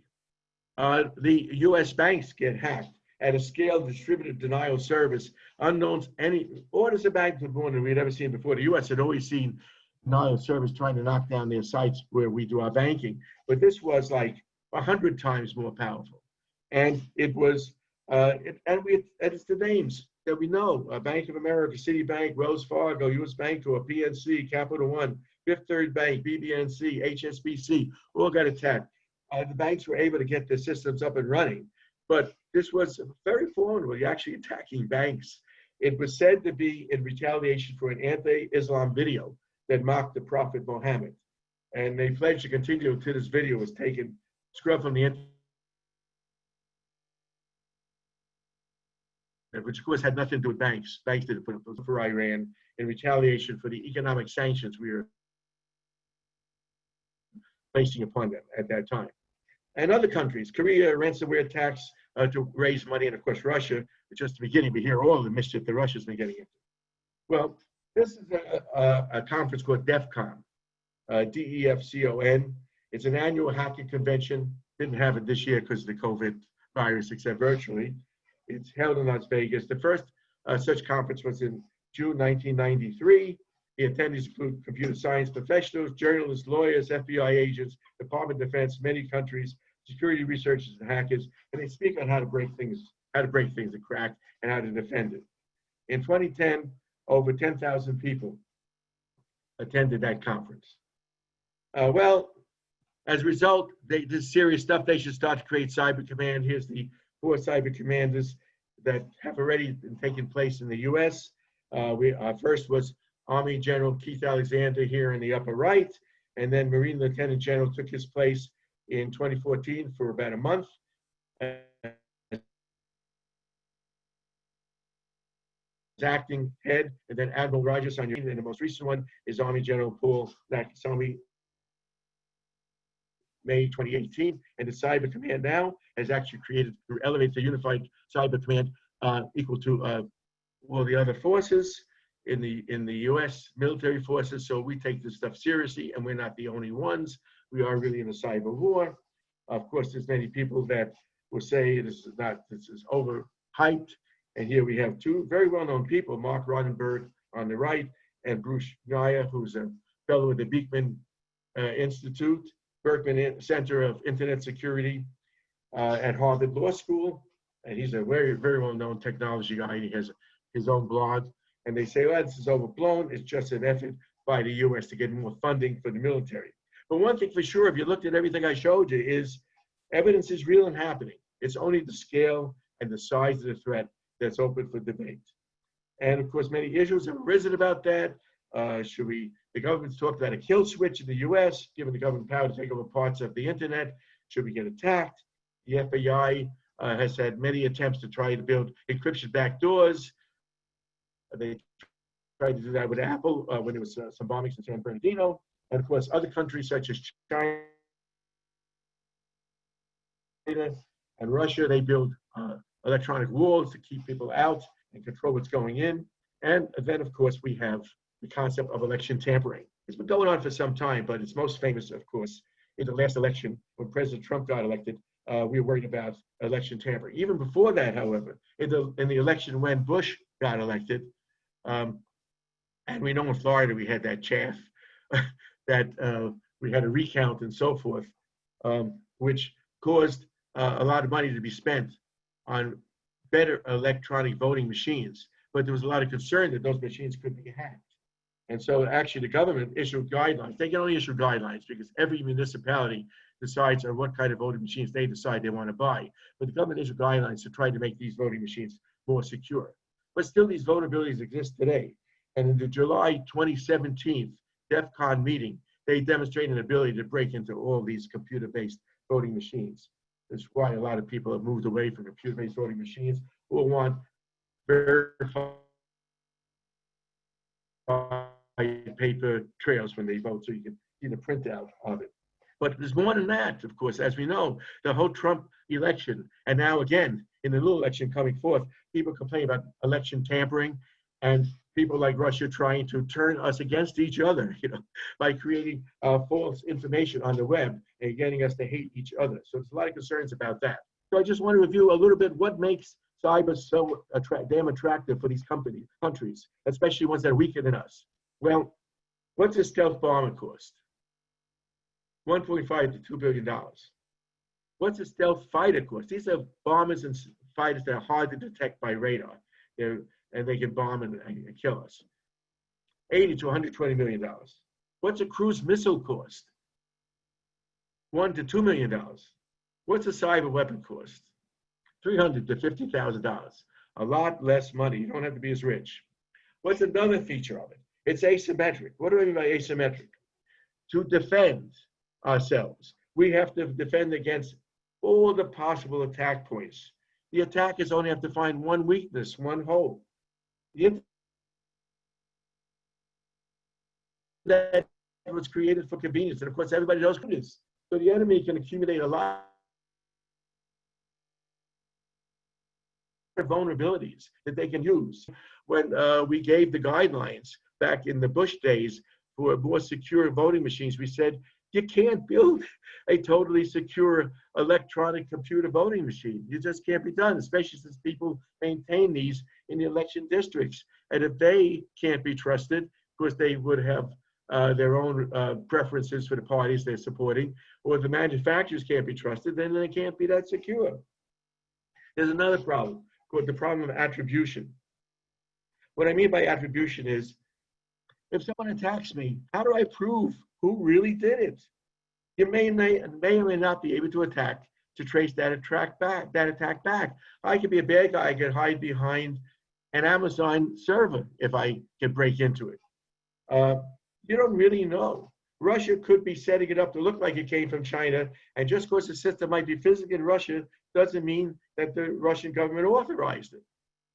The U.S. banks get hacked at a scale distributed denial service unknown to any orders of magnitude more than we'd ever seen before. The U.S. had always seen denial service trying to knock down their sites where we do our banking, but this was like 100 times more powerful. And it was, it's the names that we know: Bank of America, Citibank, Wells Fargo, U.S. Bancorp, PNC, Capital One, Fifth Third Bank, BB&C, HSBC, all got attacked. The banks were able to get their systems up and running, but this was very formidable, actually attacking banks. It was said to be in retaliation for an anti-Islam video that mocked the Prophet Muhammad. And they pledged to continue until this video was taken, scrubbed from the internet, which of course had nothing to do with banks. Banks didn't put up those for Iran in retaliation for the economic sanctions we were placing upon them at that time. And other countries, Korea, ransomware attacks to raise money, and of course Russia, just the beginning. We hear all of the mischief that Russia's been getting into. Well, this is a conference called DEFCON, DEFCON. It's an annual hacking convention. Didn't have it this year because of the COVID virus, except virtually. It's held in Las Vegas. The first such conference was in June 1993. The attendees include computer science professionals, journalists, lawyers, FBI agents, Department of Defense, many countries, security researchers, and hackers, and they speak on how to break things to crack, and how to defend it. In 2010, over 10,000 people attended that conference. Well, as a result, this serious stuff. They should start to create cyber command. Here's the 4 cyber commanders that have already been taking place in the U.S. First was Army General Keith Alexander here in the upper right, and then Marine Lieutenant General took his place in 2014 for about a month. Acting head, and then Admiral Rogers on your, and the most recent one is Army General Paul Nakasone, May 2018, and the Cyber Command now has actually created, elevated the unified Cyber Command equal to all the other forces in the U.S. military forces. So we take this stuff seriously, and we're not the only ones. We are really in a cyber war. Of course, there's many people that will say this is overhyped. And here we have 2 very well-known people, Mark Rodenberg on the right, and Bruce Schneier, who's a fellow at the Beekman Institute, Berkman Center of Internet Security at Harvard Law School. And he's a very, very well-known technology guy. He has his own blog. And they say, well, this is overblown. It's just an effort by the U.S. to get more funding for the military. But one thing for sure, if you looked at everything I showed you, is evidence is real and happening. It's only the scale and the size of the threat that's open for debate. And of course, many issues have arisen about that. The government's talked about a kill switch in the US, giving the government power to take over parts of the internet. Should we get attacked? The FBI has had many attempts to try to build encryption backdoors. They tried to do that with Apple when there was some bombings in San Bernardino. And of course, other countries such as China and Russia, they build electronic walls to keep people out and control what's going in. And then, of course, we have the concept of election tampering. It's been going on for some time, but it's most famous, of course, in the last election when President Trump got elected. We were worried about election tampering. Even before that, however, in the election when Bush got elected, and we know in Florida we had that chaff that we had a recount and so forth, which caused a lot of money to be spent on better electronic voting machines. But there was a lot of concern that those machines could be hacked. And so actually the government issued guidelines. They can only issue guidelines because every municipality decides on what kind of voting machines they decide they want to buy. But the government issued guidelines to try to make these voting machines more secure. But still these vulnerabilities exist today. And in the July 2017 DEFCON meeting, they demonstrated an ability to break into all these computer-based voting machines. That's why a lot of people have moved away from computer-based voting machines who want verified paper trails when they vote, so you can see the printout of it. But there's more than that, of course, as we know, the whole Trump election, and now again, in the little election coming forth, people complain about election tampering and people like Russia trying to turn us against each other, by creating false information on the web and getting us to hate each other. So there's a lot of concerns about that. So I just want to review a little bit what makes cyber so damn attractive for these countries, especially ones that are weaker than us. Well, what's a stealth bomber cost? $1.5 to $2 billion. What's a stealth fighter cost? These are bombers and fighters that are hard to detect by radar, and they can bomb and kill us. $80 to $120 million. What's a cruise missile cost? $1 to $2 million. What's a cyber weapon cost? $300 to $50,000. A lot less money. You don't have to be as rich. What's another feature of it? It's asymmetric. What do I mean by asymmetric? To defend ourselves, we have to defend against all the possible attack points. The attackers only have to find one weakness, one hole. That was created for convenience, and of course everybody knows what it is. So the enemy can accumulate a lot of vulnerabilities that they can use. When we gave the guidelines back in the Bush days for more secure voting machines, we said you can't build a totally secure electronic computer voting machine. It just can't be done, especially since people maintain these in the election districts. And if they can't be trusted, of course they would have their own preferences for the parties they're supporting, or the manufacturers can't be trusted, then they can't be that secure. There's another problem, called the problem of attribution. What I mean by attribution is, if someone attacks me, how do I prove who really did it? You may or may not be able to trace that attack back. I could be a bad guy, I could hide behind an Amazon server if I could break into it. You don't really know. Russia could be setting it up to look like it came from China, and just because the system might be physically in Russia doesn't mean that the Russian government authorized it.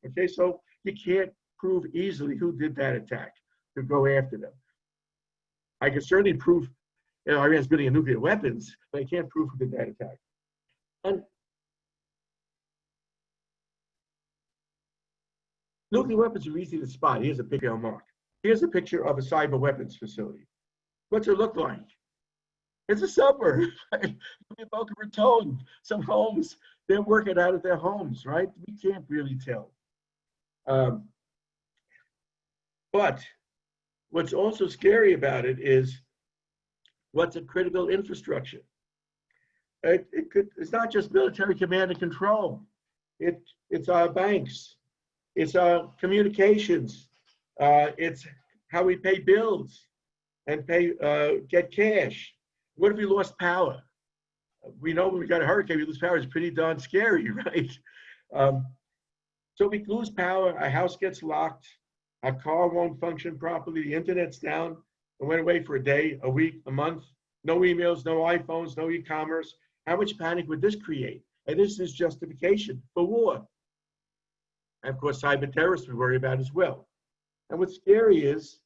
Okay, so you can't prove easily who did that attack to go after them. I can certainly prove Iran's building nuclear weapons, but I can't prove who did that attack. And nuclear weapons are easy to spot. Here's a picture on Mark. Here's a picture of a cyber weapons facility. What's it look like? It's a suburb. Boca Raton, some homes, they're working out of their homes, right? We can't really tell. But what's also scary about it is what's a critical infrastructure. It's not just military command and control. It's our banks. It's our communications. It's how we pay bills and get cash. What if we lost power? We know when we got a hurricane, we lose power. It's pretty darn scary, right? So we lose power, our house gets locked, our car won't function properly, the internet's down. It went away for a day, a week, a month. No emails, no iPhones, no e-commerce. How much panic would this create? And this is justification for war. And of course, cyber terrorists we worry about as well. And what's scary is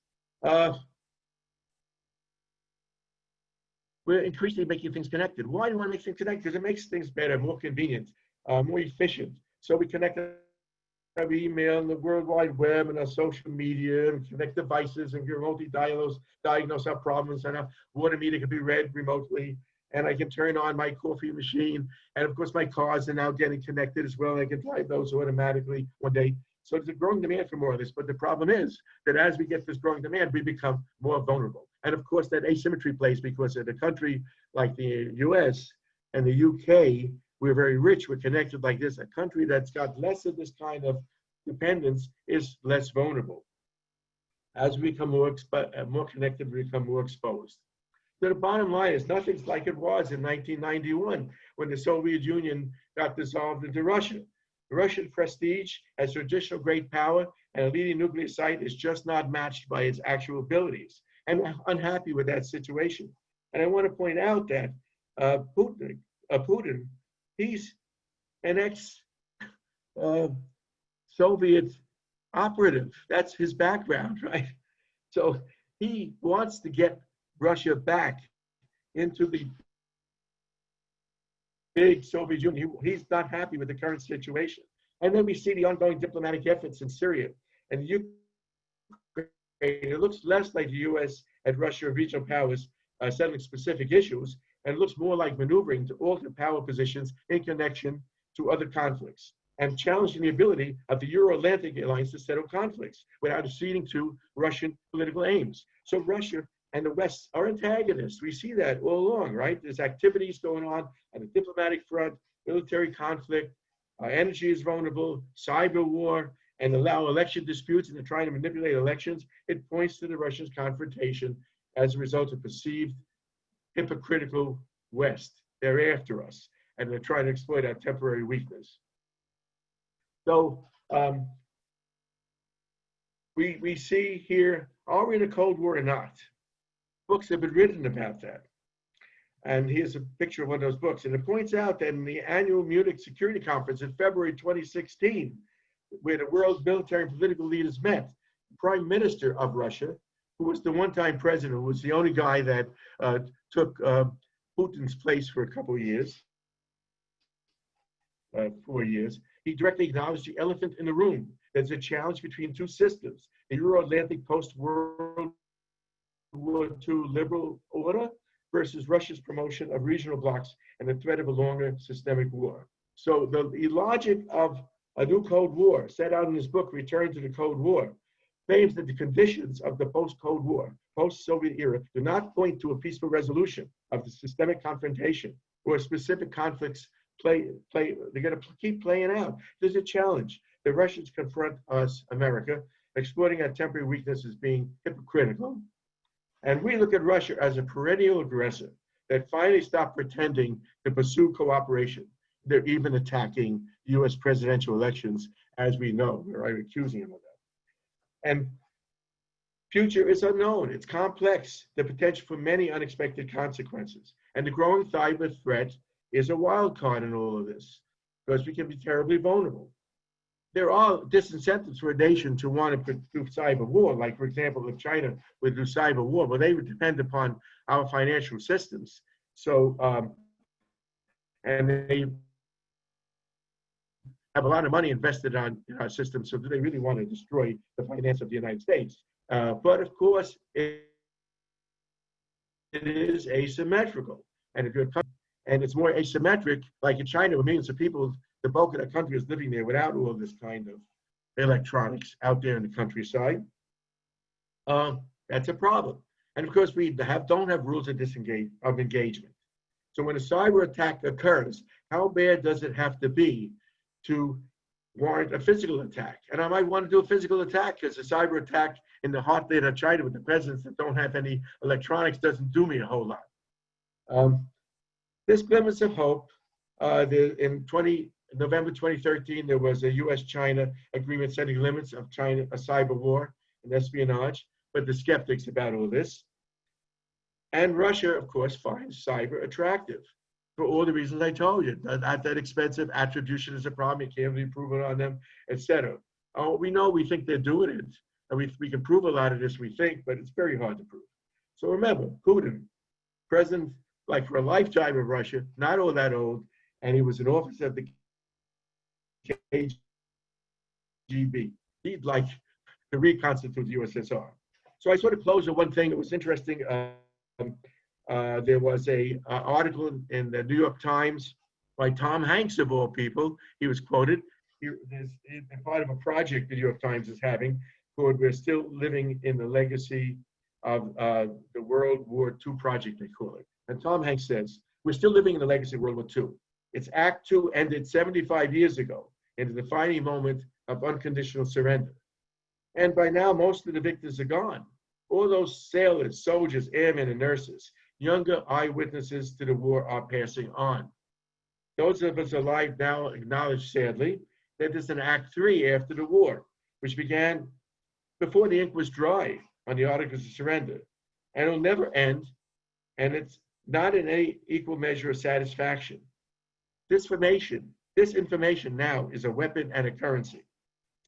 we're increasingly making things connected. Why do we want to make things connected? Because it makes things better, more convenient, more efficient. So we connect our email and the World Wide Web and our social media and connect devices and remotely diagnose our problems, and our water meter can be read remotely. And I can turn on my coffee machine. And of course, my cars are now getting connected as well. And I can drive those automatically one day. So there's a growing demand for more of this. But the problem is that as we get this growing demand, we become more vulnerable. And of course, that asymmetry plays because in a country like the US and the UK, we're very rich, we're connected like this. A country that's got less of this kind of dependence is less vulnerable. As we become more connected, we become more exposed. So the bottom line is nothing's like it was in 1991 when the Soviet Union got dissolved into Russia. The Russian prestige as traditional great power and a leading nuclear site is just not matched by its actual abilities. And I'm unhappy with that situation. And I want to point out that Putin, he's an ex-Soviet operative. That's his background, right? So he wants to get Russia back into the big Soviet Union. He's not happy with the current situation. And then we see the ongoing diplomatic efforts in Syria and Ukraine. It looks less like the U.S. and Russia are regional powers settling specific issues, and it looks more like maneuvering to alter power positions in connection to other conflicts, and challenging the ability of the Euro-Atlantic alliance to settle conflicts without acceding to Russian political aims. So Russia and the West are antagonists. We see that all along, right? There's activities going on the diplomatic front, military conflict, energy is vulnerable, cyber war, and allow election disputes, and they're trying to manipulate elections. It points to the Russians' confrontation as a result of perceived hypocritical West. They're after us, and they're trying to exploit our temporary weakness. So we see here, are we in a Cold War or not? Books have been written about that. And here's a picture of one of those books. And it points out that in the annual Munich Security Conference in February 2016, where the world's military and political leaders met, the Prime Minister of Russia, who was the one-time president, who was the only guy that took Putin's place for a couple of years, 4 years, he directly acknowledged the elephant in the room. There's a challenge between two systems, the Euro-Atlantic post-World War II liberal order versus Russia's promotion of regional blocs and the threat of a longer systemic war. So the logic of a new Cold War, set out in his book, Return to the Cold War, claims that the conditions of the post-Cold War, post-Soviet era, do not point to a peaceful resolution of the systemic confrontation or specific conflicts they're going to keep playing out. There's a challenge. The Russians confront us, America, exploiting our temporary weakness as being hypocritical. And we look at Russia as a perennial aggressor that finally stopped pretending to pursue cooperation. They're even attacking US presidential elections, as we know. They're accusing him of that. And future is unknown. It's complex, the potential for many unexpected consequences. And the growing cyber threat is a wild card in all of this, because we can be terribly vulnerable. There are disincentives for a nation to want to do cyber war. Like, for example, if China would do cyber war, well, they would depend upon our financial systems. So, and they have a lot of money invested in our system, so do they really want to destroy the finance of the United States? But of course, it is asymmetrical. And if you're and it's more asymmetric, like in China, where millions of people, the bulk of the country is living there without all this kind of electronics out there in the countryside. That's a problem. And of course, we don't have rules of engagement. So when a cyber attack occurs, how bad does it have to be to warrant a physical attack? And I might want to do a physical attack, because a cyber attack in the heartland of China with the presidents that don't have any electronics doesn't do me a whole lot. This glimmers of hope, in November 2013, there was a US-China agreement setting limits of China, a cyber war and espionage, but the skeptics about all this. And Russia, of course, finds cyber attractive for all the reasons I told you. Not that expensive, attribution is a problem, you can't really prove it on them, etc. We think they're doing it, and we can prove a lot of this, we think, but it's very hard to prove. So remember, Putin, president, like for a lifetime of Russia, not all that old, and he was an officer of the KGB. He'd like to reconstitute the USSR. So I sort of close with one thing that was interesting. There was an article in the New York Times by Tom Hanks, of all people. He was quoted. There's part of a project the New York Times is having called "We're Still Living in the Legacy of the World War II Project," they call it. And Tom Hanks says, "We're still living in the legacy of World War II. Its Act 2 ended 75 years ago in the defining moment of unconditional surrender. And by now, most of the victims are gone. All those sailors, soldiers, airmen, and nurses, younger eyewitnesses to the war, are passing on. Those of us alive now acknowledge, sadly, that there's an Act 3 after the war, which began before the ink was dry on the Articles of Surrender. And it'll never end, and it's not in any equal measure of satisfaction. This information now is a weapon and a currency.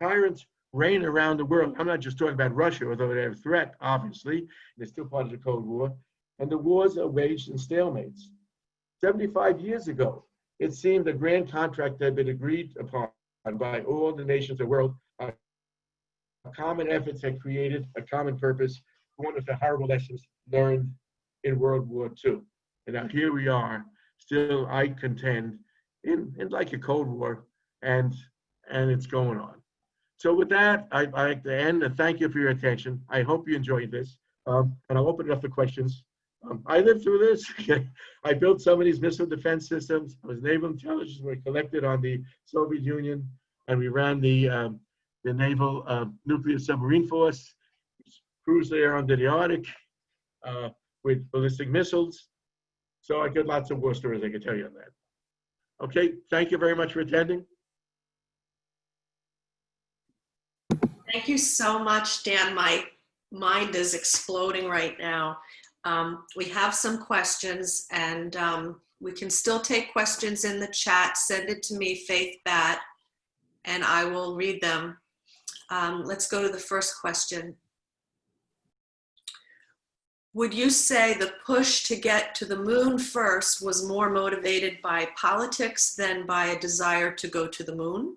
Tyrants reign around the world. I'm not just talking about Russia, although they're a threat, obviously. They're still part of the Cold War. And the wars are waged in stalemates. 75 years ago, it seemed a grand contract had been agreed upon by all the nations of the world. Common efforts had created a common purpose, one of the horrible lessons learned in World War II. And now here we are, still, I contend, in like a Cold War, and it's going on. So with that, I'd like to end and thank you for your attention. I hope you enjoyed this, and I'll open it up for questions. I lived through this. I built some of these missile defense systems. I was naval intelligence. We collected on the Soviet Union, and we ran the naval nuclear submarine force, cruised there under the Arctic with ballistic missiles. So I got lots of war stories I can tell you on that. Okay, thank you very much for attending. Thank you so much, Dan. My mind is exploding right now. We have some questions, and we can still take questions in the chat. Send it to me, Faith Bat, and I will read them. Let's go to the first question. Would you say the push to get to the moon first was more motivated by politics than by a desire to go to the moon?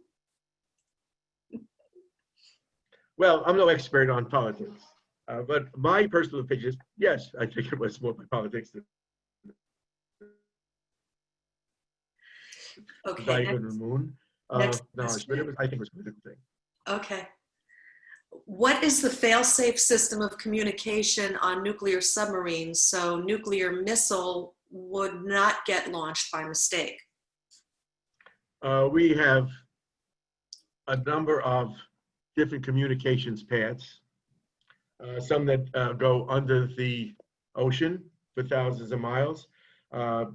Well, I'm no expert on politics, but my personal opinion is, yes, I think it was more by politics than Okay. by the moon. Next No, question. but I think it was a political thing. Okay. What is the fail-safe system of communication on nuclear submarines so nuclear missile would not get launched by mistake? We have a number of different communications paths, some that go under the ocean for thousands of miles,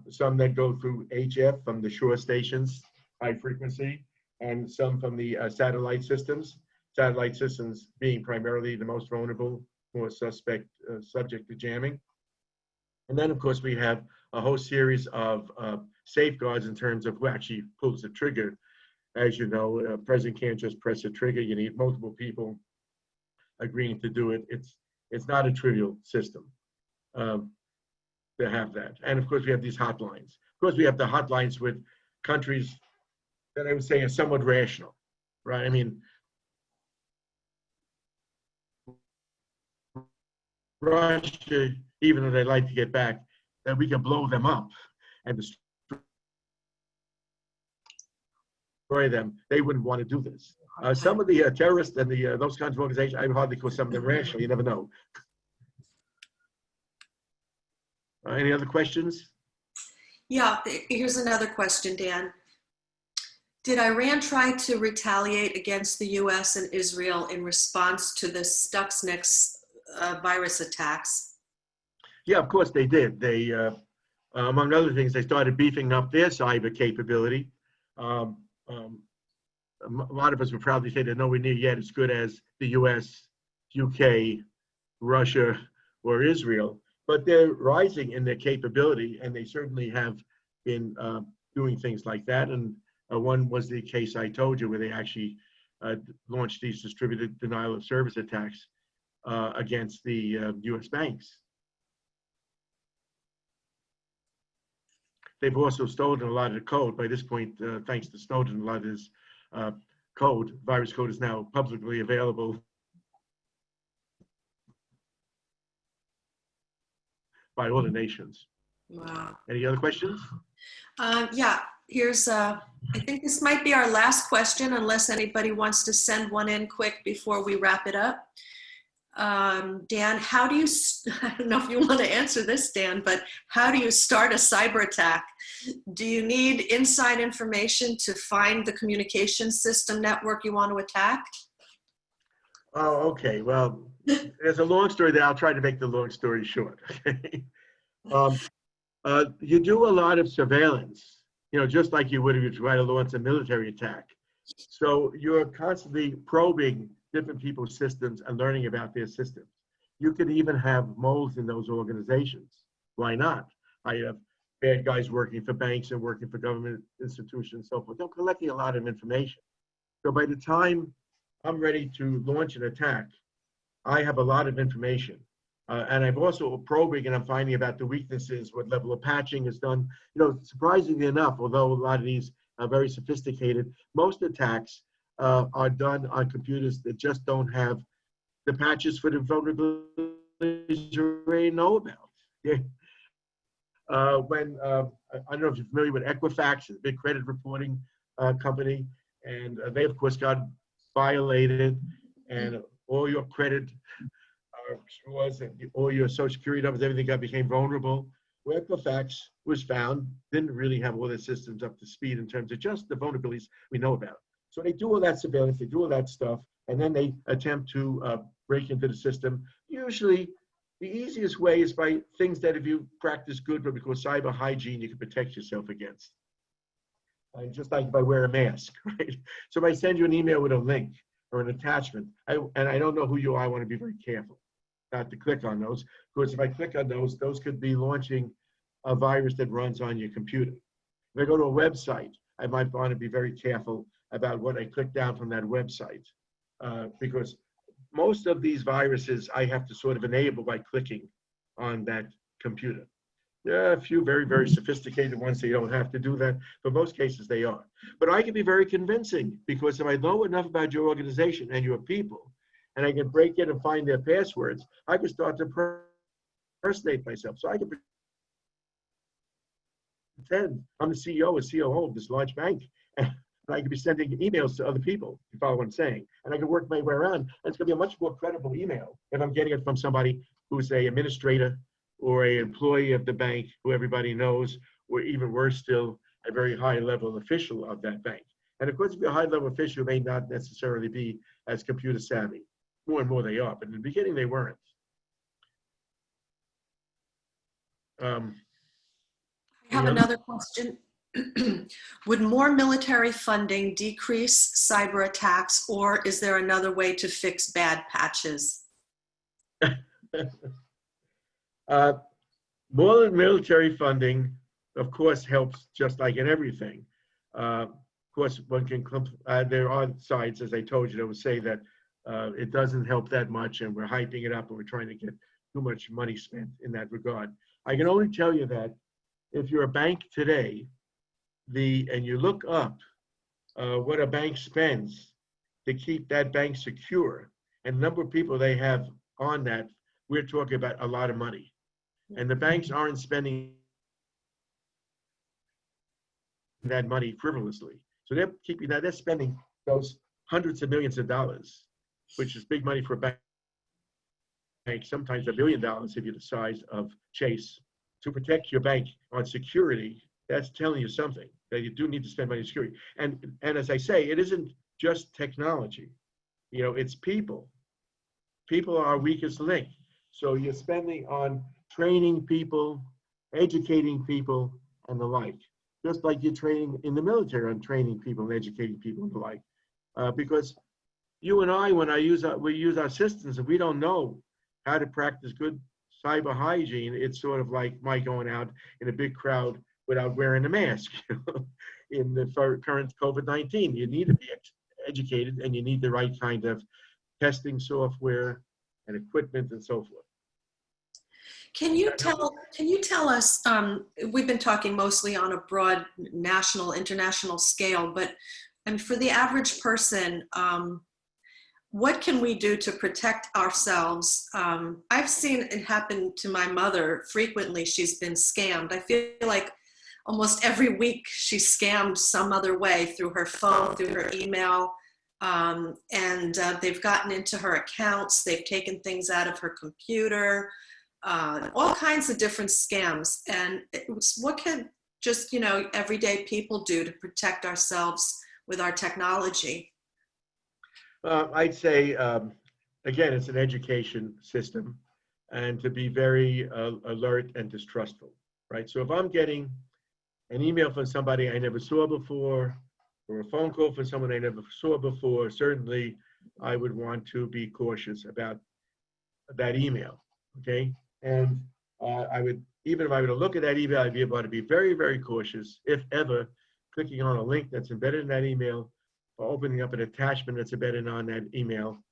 some that go through HF from the shore stations, high frequency, and some from the satellite systems being primarily the most vulnerable, more subject to jamming. And then, of course, we have a whole series of safeguards in terms of who actually pulls the trigger. As you know, a president can't just press a trigger. You need multiple people agreeing to do it. It's not a trivial system to have that. And of course, we have these hotlines. Of course, we have the hotlines with countries that I would say are somewhat rational, right? I mean, Russia, even though they'd like to get back, that we can blow them up and destroy them. They wouldn't want to do this. Some of the terrorists and those kinds of organizations, I would hardly call some of them rational. You never know. Any other questions? Yeah, here's another question, Dan. Did Iran try to retaliate against the US and Israel in response to the Stuxnet virus attacks? Yeah, of course they did. They, among other things, they started beefing up their cyber capability. A lot of us would probably say they're nowhere near yet as good as the US, UK, Russia, or Israel, but they're rising in their capability, and they certainly have been doing things like that. And one was the case I told you where they actually launched these distributed denial of service attacks against the US banks. They've also stolen a lot of the code. By this point, thanks to Snowden, a lot of this virus code is now publicly available by all the nations. Wow. Any other questions? Yeah, here's, I think this might be our last question, unless anybody wants to send one in quick before we wrap it up. Dan, how do you, I don't know if you want to answer this, Dan, but how do you start a cyber attack? Do you need inside information to find the communication system network you want to attack? Oh, okay. Well, there's a long story there. I'll try to make the long story short. Okay. You do a lot of surveillance, just like you would if you try to launch a military attack. So you're constantly probing different people's systems and learning about their systems. You could even have moles in those organizations. Why not? I have bad guys working for banks and working for government institutions and so forth. They're collecting a lot of information. So by the time I'm ready to launch an attack, I have a lot of information. And I've also probing and I'm finding about the weaknesses, what level of patching is done. You know, surprisingly enough, although a lot of these are very sophisticated, most attacks are done on computers that just don't have the patches for the vulnerabilities you already know about. Yeah. I don't know if you're familiar with Equifax, a big credit reporting company, and they of course got violated, and all your credit scores and all your social security numbers, everything became vulnerable. Where Equifax was found didn't really have all their systems up to speed in terms of just the vulnerabilities we know about. So they do all that surveillance, they do all that stuff, and then they attempt to break into the system. Usually, the easiest way is by things that if you practice good, what we call cyber hygiene, you can protect yourself against. And just like if I wear a mask, right? So if I send you an email with a link or an attachment, and I don't know who you are, I want to be very careful not to click on those, because if I click on those could be launching a virus that runs on your computer. If I go to a website, I might want to be very careful about what I click down from that website, because most of these viruses I have to sort of enable by clicking on that computer. There are a few very, very sophisticated ones that you don't have to do that. For most cases, they are. But I can be very convincing, because if I know enough about your organization and your people, and I can break in and find their passwords, I can start to impersonate myself. So I can pretend I'm the CEO or COO of this large bank, and I could be sending emails to other people, if you follow what I'm saying. And I can work my way around. And it's going to be a much more credible email if I'm getting it from somebody who's an administrator or an employee of the bank who everybody knows, or even worse still, a very high-level official of that bank. And of course, if you're a high-level official, may not necessarily be as computer savvy. More and more they are, but in the beginning they weren't. I have another question. Would more military funding decrease cyber attacks, or is there another way to fix bad patches? More military funding, of course, helps just like in everything. Of course, one can, there are sides, as I told you, that would say that it doesn't help that much and we're hyping it up and we're trying to get too much money spent in that regard. I can only tell you that if you're a bank today, and you look up what a bank spends to keep that bank secure, and the number of people they have on that, we're talking about a lot of money. And the banks aren't spending that money frivolously. So they're keeping that, they're spending those hundreds of millions of dollars, which is big money for a bank, sometimes $1 billion if you're the size of Chase, to protect your bank on security. That's telling you something, that you do need to spend money on security. And as I say, it isn't just technology. You know, it's people. People are our weakest link. So you're spending on training people, educating people, and the like. Just like you're training in the military on training people and educating people and the like. Because you and I, when we use our systems, if we don't know how to practice good cyber hygiene, it's sort of like my going out in a big crowd without wearing a mask. In the current COVID-19, you need to be educated and you need the right kind of testing software and equipment and so forth. Can you tell us, we've been talking mostly on a broad national, international scale, but for the average person, what can we do to protect ourselves? I've seen it happen to my mother frequently. She's been scammed. I feel like almost every week she's scammed some other way, through her phone, through her email, and they've gotten into her accounts. They've taken things out of her computer, all kinds of different scams. And what can just, everyday people do to protect ourselves with our technology? I'd say, again, it's an education system, and to be very alert and distrustful, right? So if I'm getting an email from somebody I never saw before, or a phone call from someone I never saw before, certainly I would want to be cautious about that email, okay? And I would, even if I were to look at that email, I'd be able to be very, very cautious, if ever, clicking on a link that's embedded in that email, or opening up an attachment that's embedded on that email,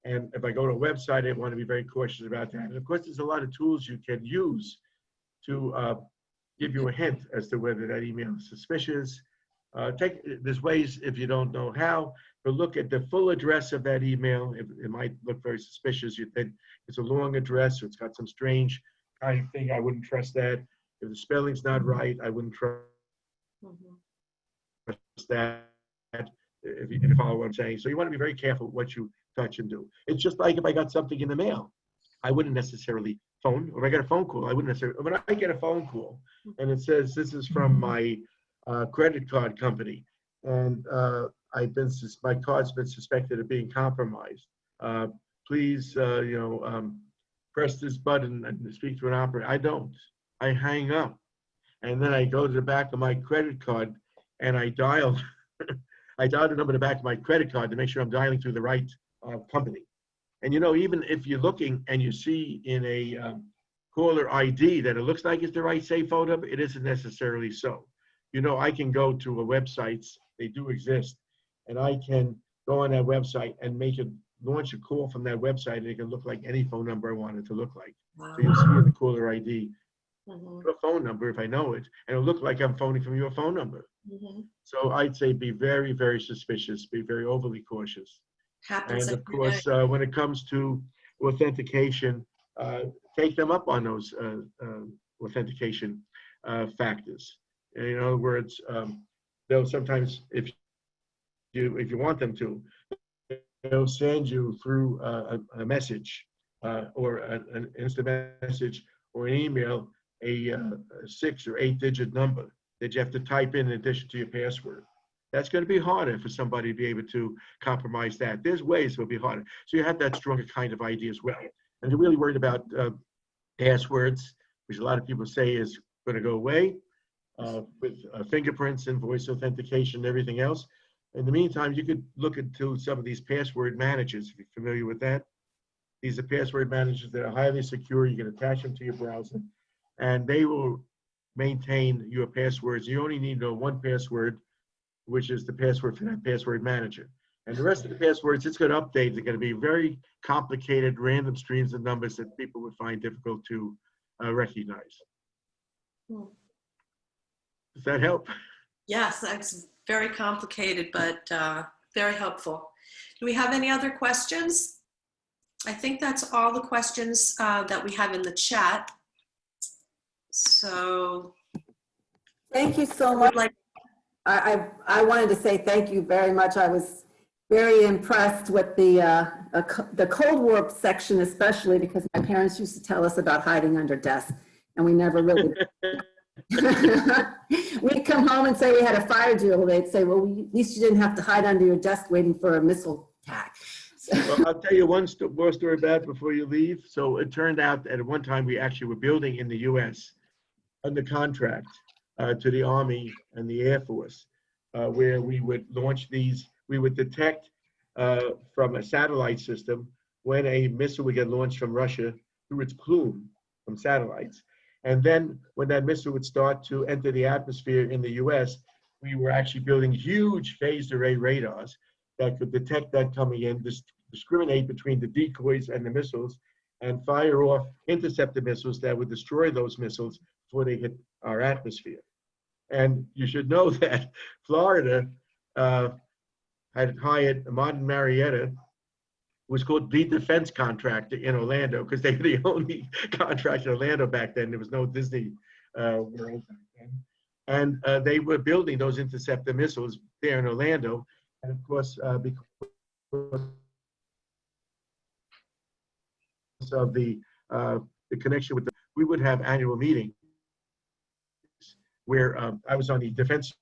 And if I go to a website, I want to be very cautious about that. And of course, there's a lot of tools you can use to give you a hint as to whether that email is suspicious. There's ways, if you don't know how, to look at the full address of that email. It might look very suspicious. You think it's a long address, or it's got some strange kind of thing. I wouldn't trust that. If the spelling's not right, I wouldn't trust that. If you follow what I'm saying. So you want to be very careful what you touch and do. It's just like if I got something in the mail, I wouldn't necessarily phone, or if I get a phone call, I wouldn't necessarily, when I get a phone call and it says, this is from my credit card company, and my card's been suspected of being compromised. Please, press this button and speak to an operator. I don't. I hang up. And then I go to the back of my credit card and I dial the number in the back of my credit card to make sure I'm dialing through the right company. And even if you're looking and you see in a caller ID that it looks like it's the right safe phone number, it isn't necessarily so. I can go to a website, they do exist, and I can go on that website and launch a call from that website, and it can look like any phone number I want it to look like. Wow. So you'll see in the caller ID Mhm. a phone number if I know it, and it'll look like I'm phoning from your phone number. Mhm. So I'd say be very, very suspicious, be very overly cautious. Happens And of every course, day. when it comes to authentication, take them up on those authentication factors. In other words, they'll sometimes, if you want them to, they'll send you through a message or an instant message or an email, a 6 or 8 digit number that you have to type in addition to your password. That's going to be harder for somebody to be able to compromise that. There's ways it'll be harder. So you have that stronger kind of ID as well. And you're really worried about passwords, which a lot of people say is going to go away with fingerprints and voice authentication and everything else. In the meantime, you could look into some of these password managers, if you're familiar with that. These are password managers that are highly secure. You can attach them to your browser, and they will maintain your passwords. You only need to know one password, which is the password for that password manager. And the rest of the passwords, it's going to update. They're going to be very complicated, random streams of numbers that people would find difficult to recognize. Hmm. Does that help? Yes, that's very complicated, but very helpful. Do we have any other questions? I think that's all the questions that we have in the chat. So Thank you so I much. would like, I wanted to say thank you very much. I was very impressed with the Cold War section, especially because my parents used to tell us about hiding under desks, and we never really. We'd come home and say we had a fire drill. They'd say, well, at least you didn't have to hide under your desk waiting for a missile attack. Well, I'll tell you one more story about it before you leave. So it turned out that at one time we actually were building in the U.S. under contract to the Army and the Air Force, where we would launch these. We would detect from a satellite system when a missile would get launched from Russia through its plume from satellites. And then when that missile would start to enter the atmosphere in the U.S., we were actually building huge phased array radars that could detect that coming in, discriminate between the decoys and the missiles, and fire off interceptor missiles that would destroy those missiles before they hit our atmosphere. And you should know that Florida had hired Martin Marietta, who was called the defense contractor in Orlando, because they were the only contractor in Orlando back then. There was no Disney World back then. And they were building those interceptor missiles there in Orlando. And of course, because of the connection with we would have annual meetings where I was on the defense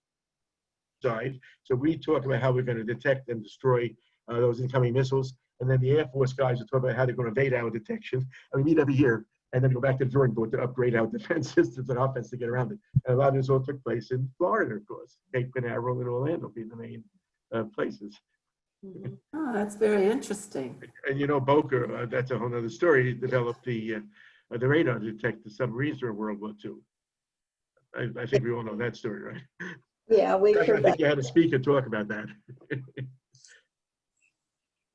side. So we talk about how we're going to detect and destroy those incoming missiles. And then the Air Force guys will talk about how they're going to evade our detection. And we meet every year and then we go back to the drawing board to upgrade our defense systems and offense to get around it. And a lot of this all took place in Florida, of course. Cape Canaveral and Orlando being the main places. mhm. Oh, that's very interesting. And Boker, that's a whole other story. He developed the radar to detect the submarines during World War II. I think we all know that story, right? Yeah, we I heard that. think you had a speaker talk about that.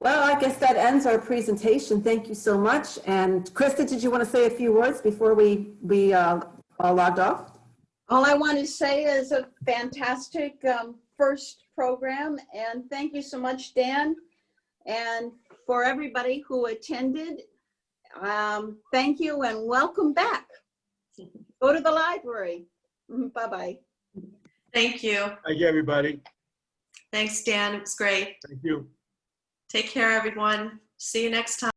Well, I guess that ends our presentation. Thank you so much. And Krista, did you want to say a few words before we all logged off? All I want to say is a fantastic first program, and thank you so much, Dan. And for everybody who attended, thank you and welcome back. Go to the library. Bye-bye. Thank you. Thank you, everybody. Thanks, Dan. It was great. Thank you. Take care, everyone. See you next time.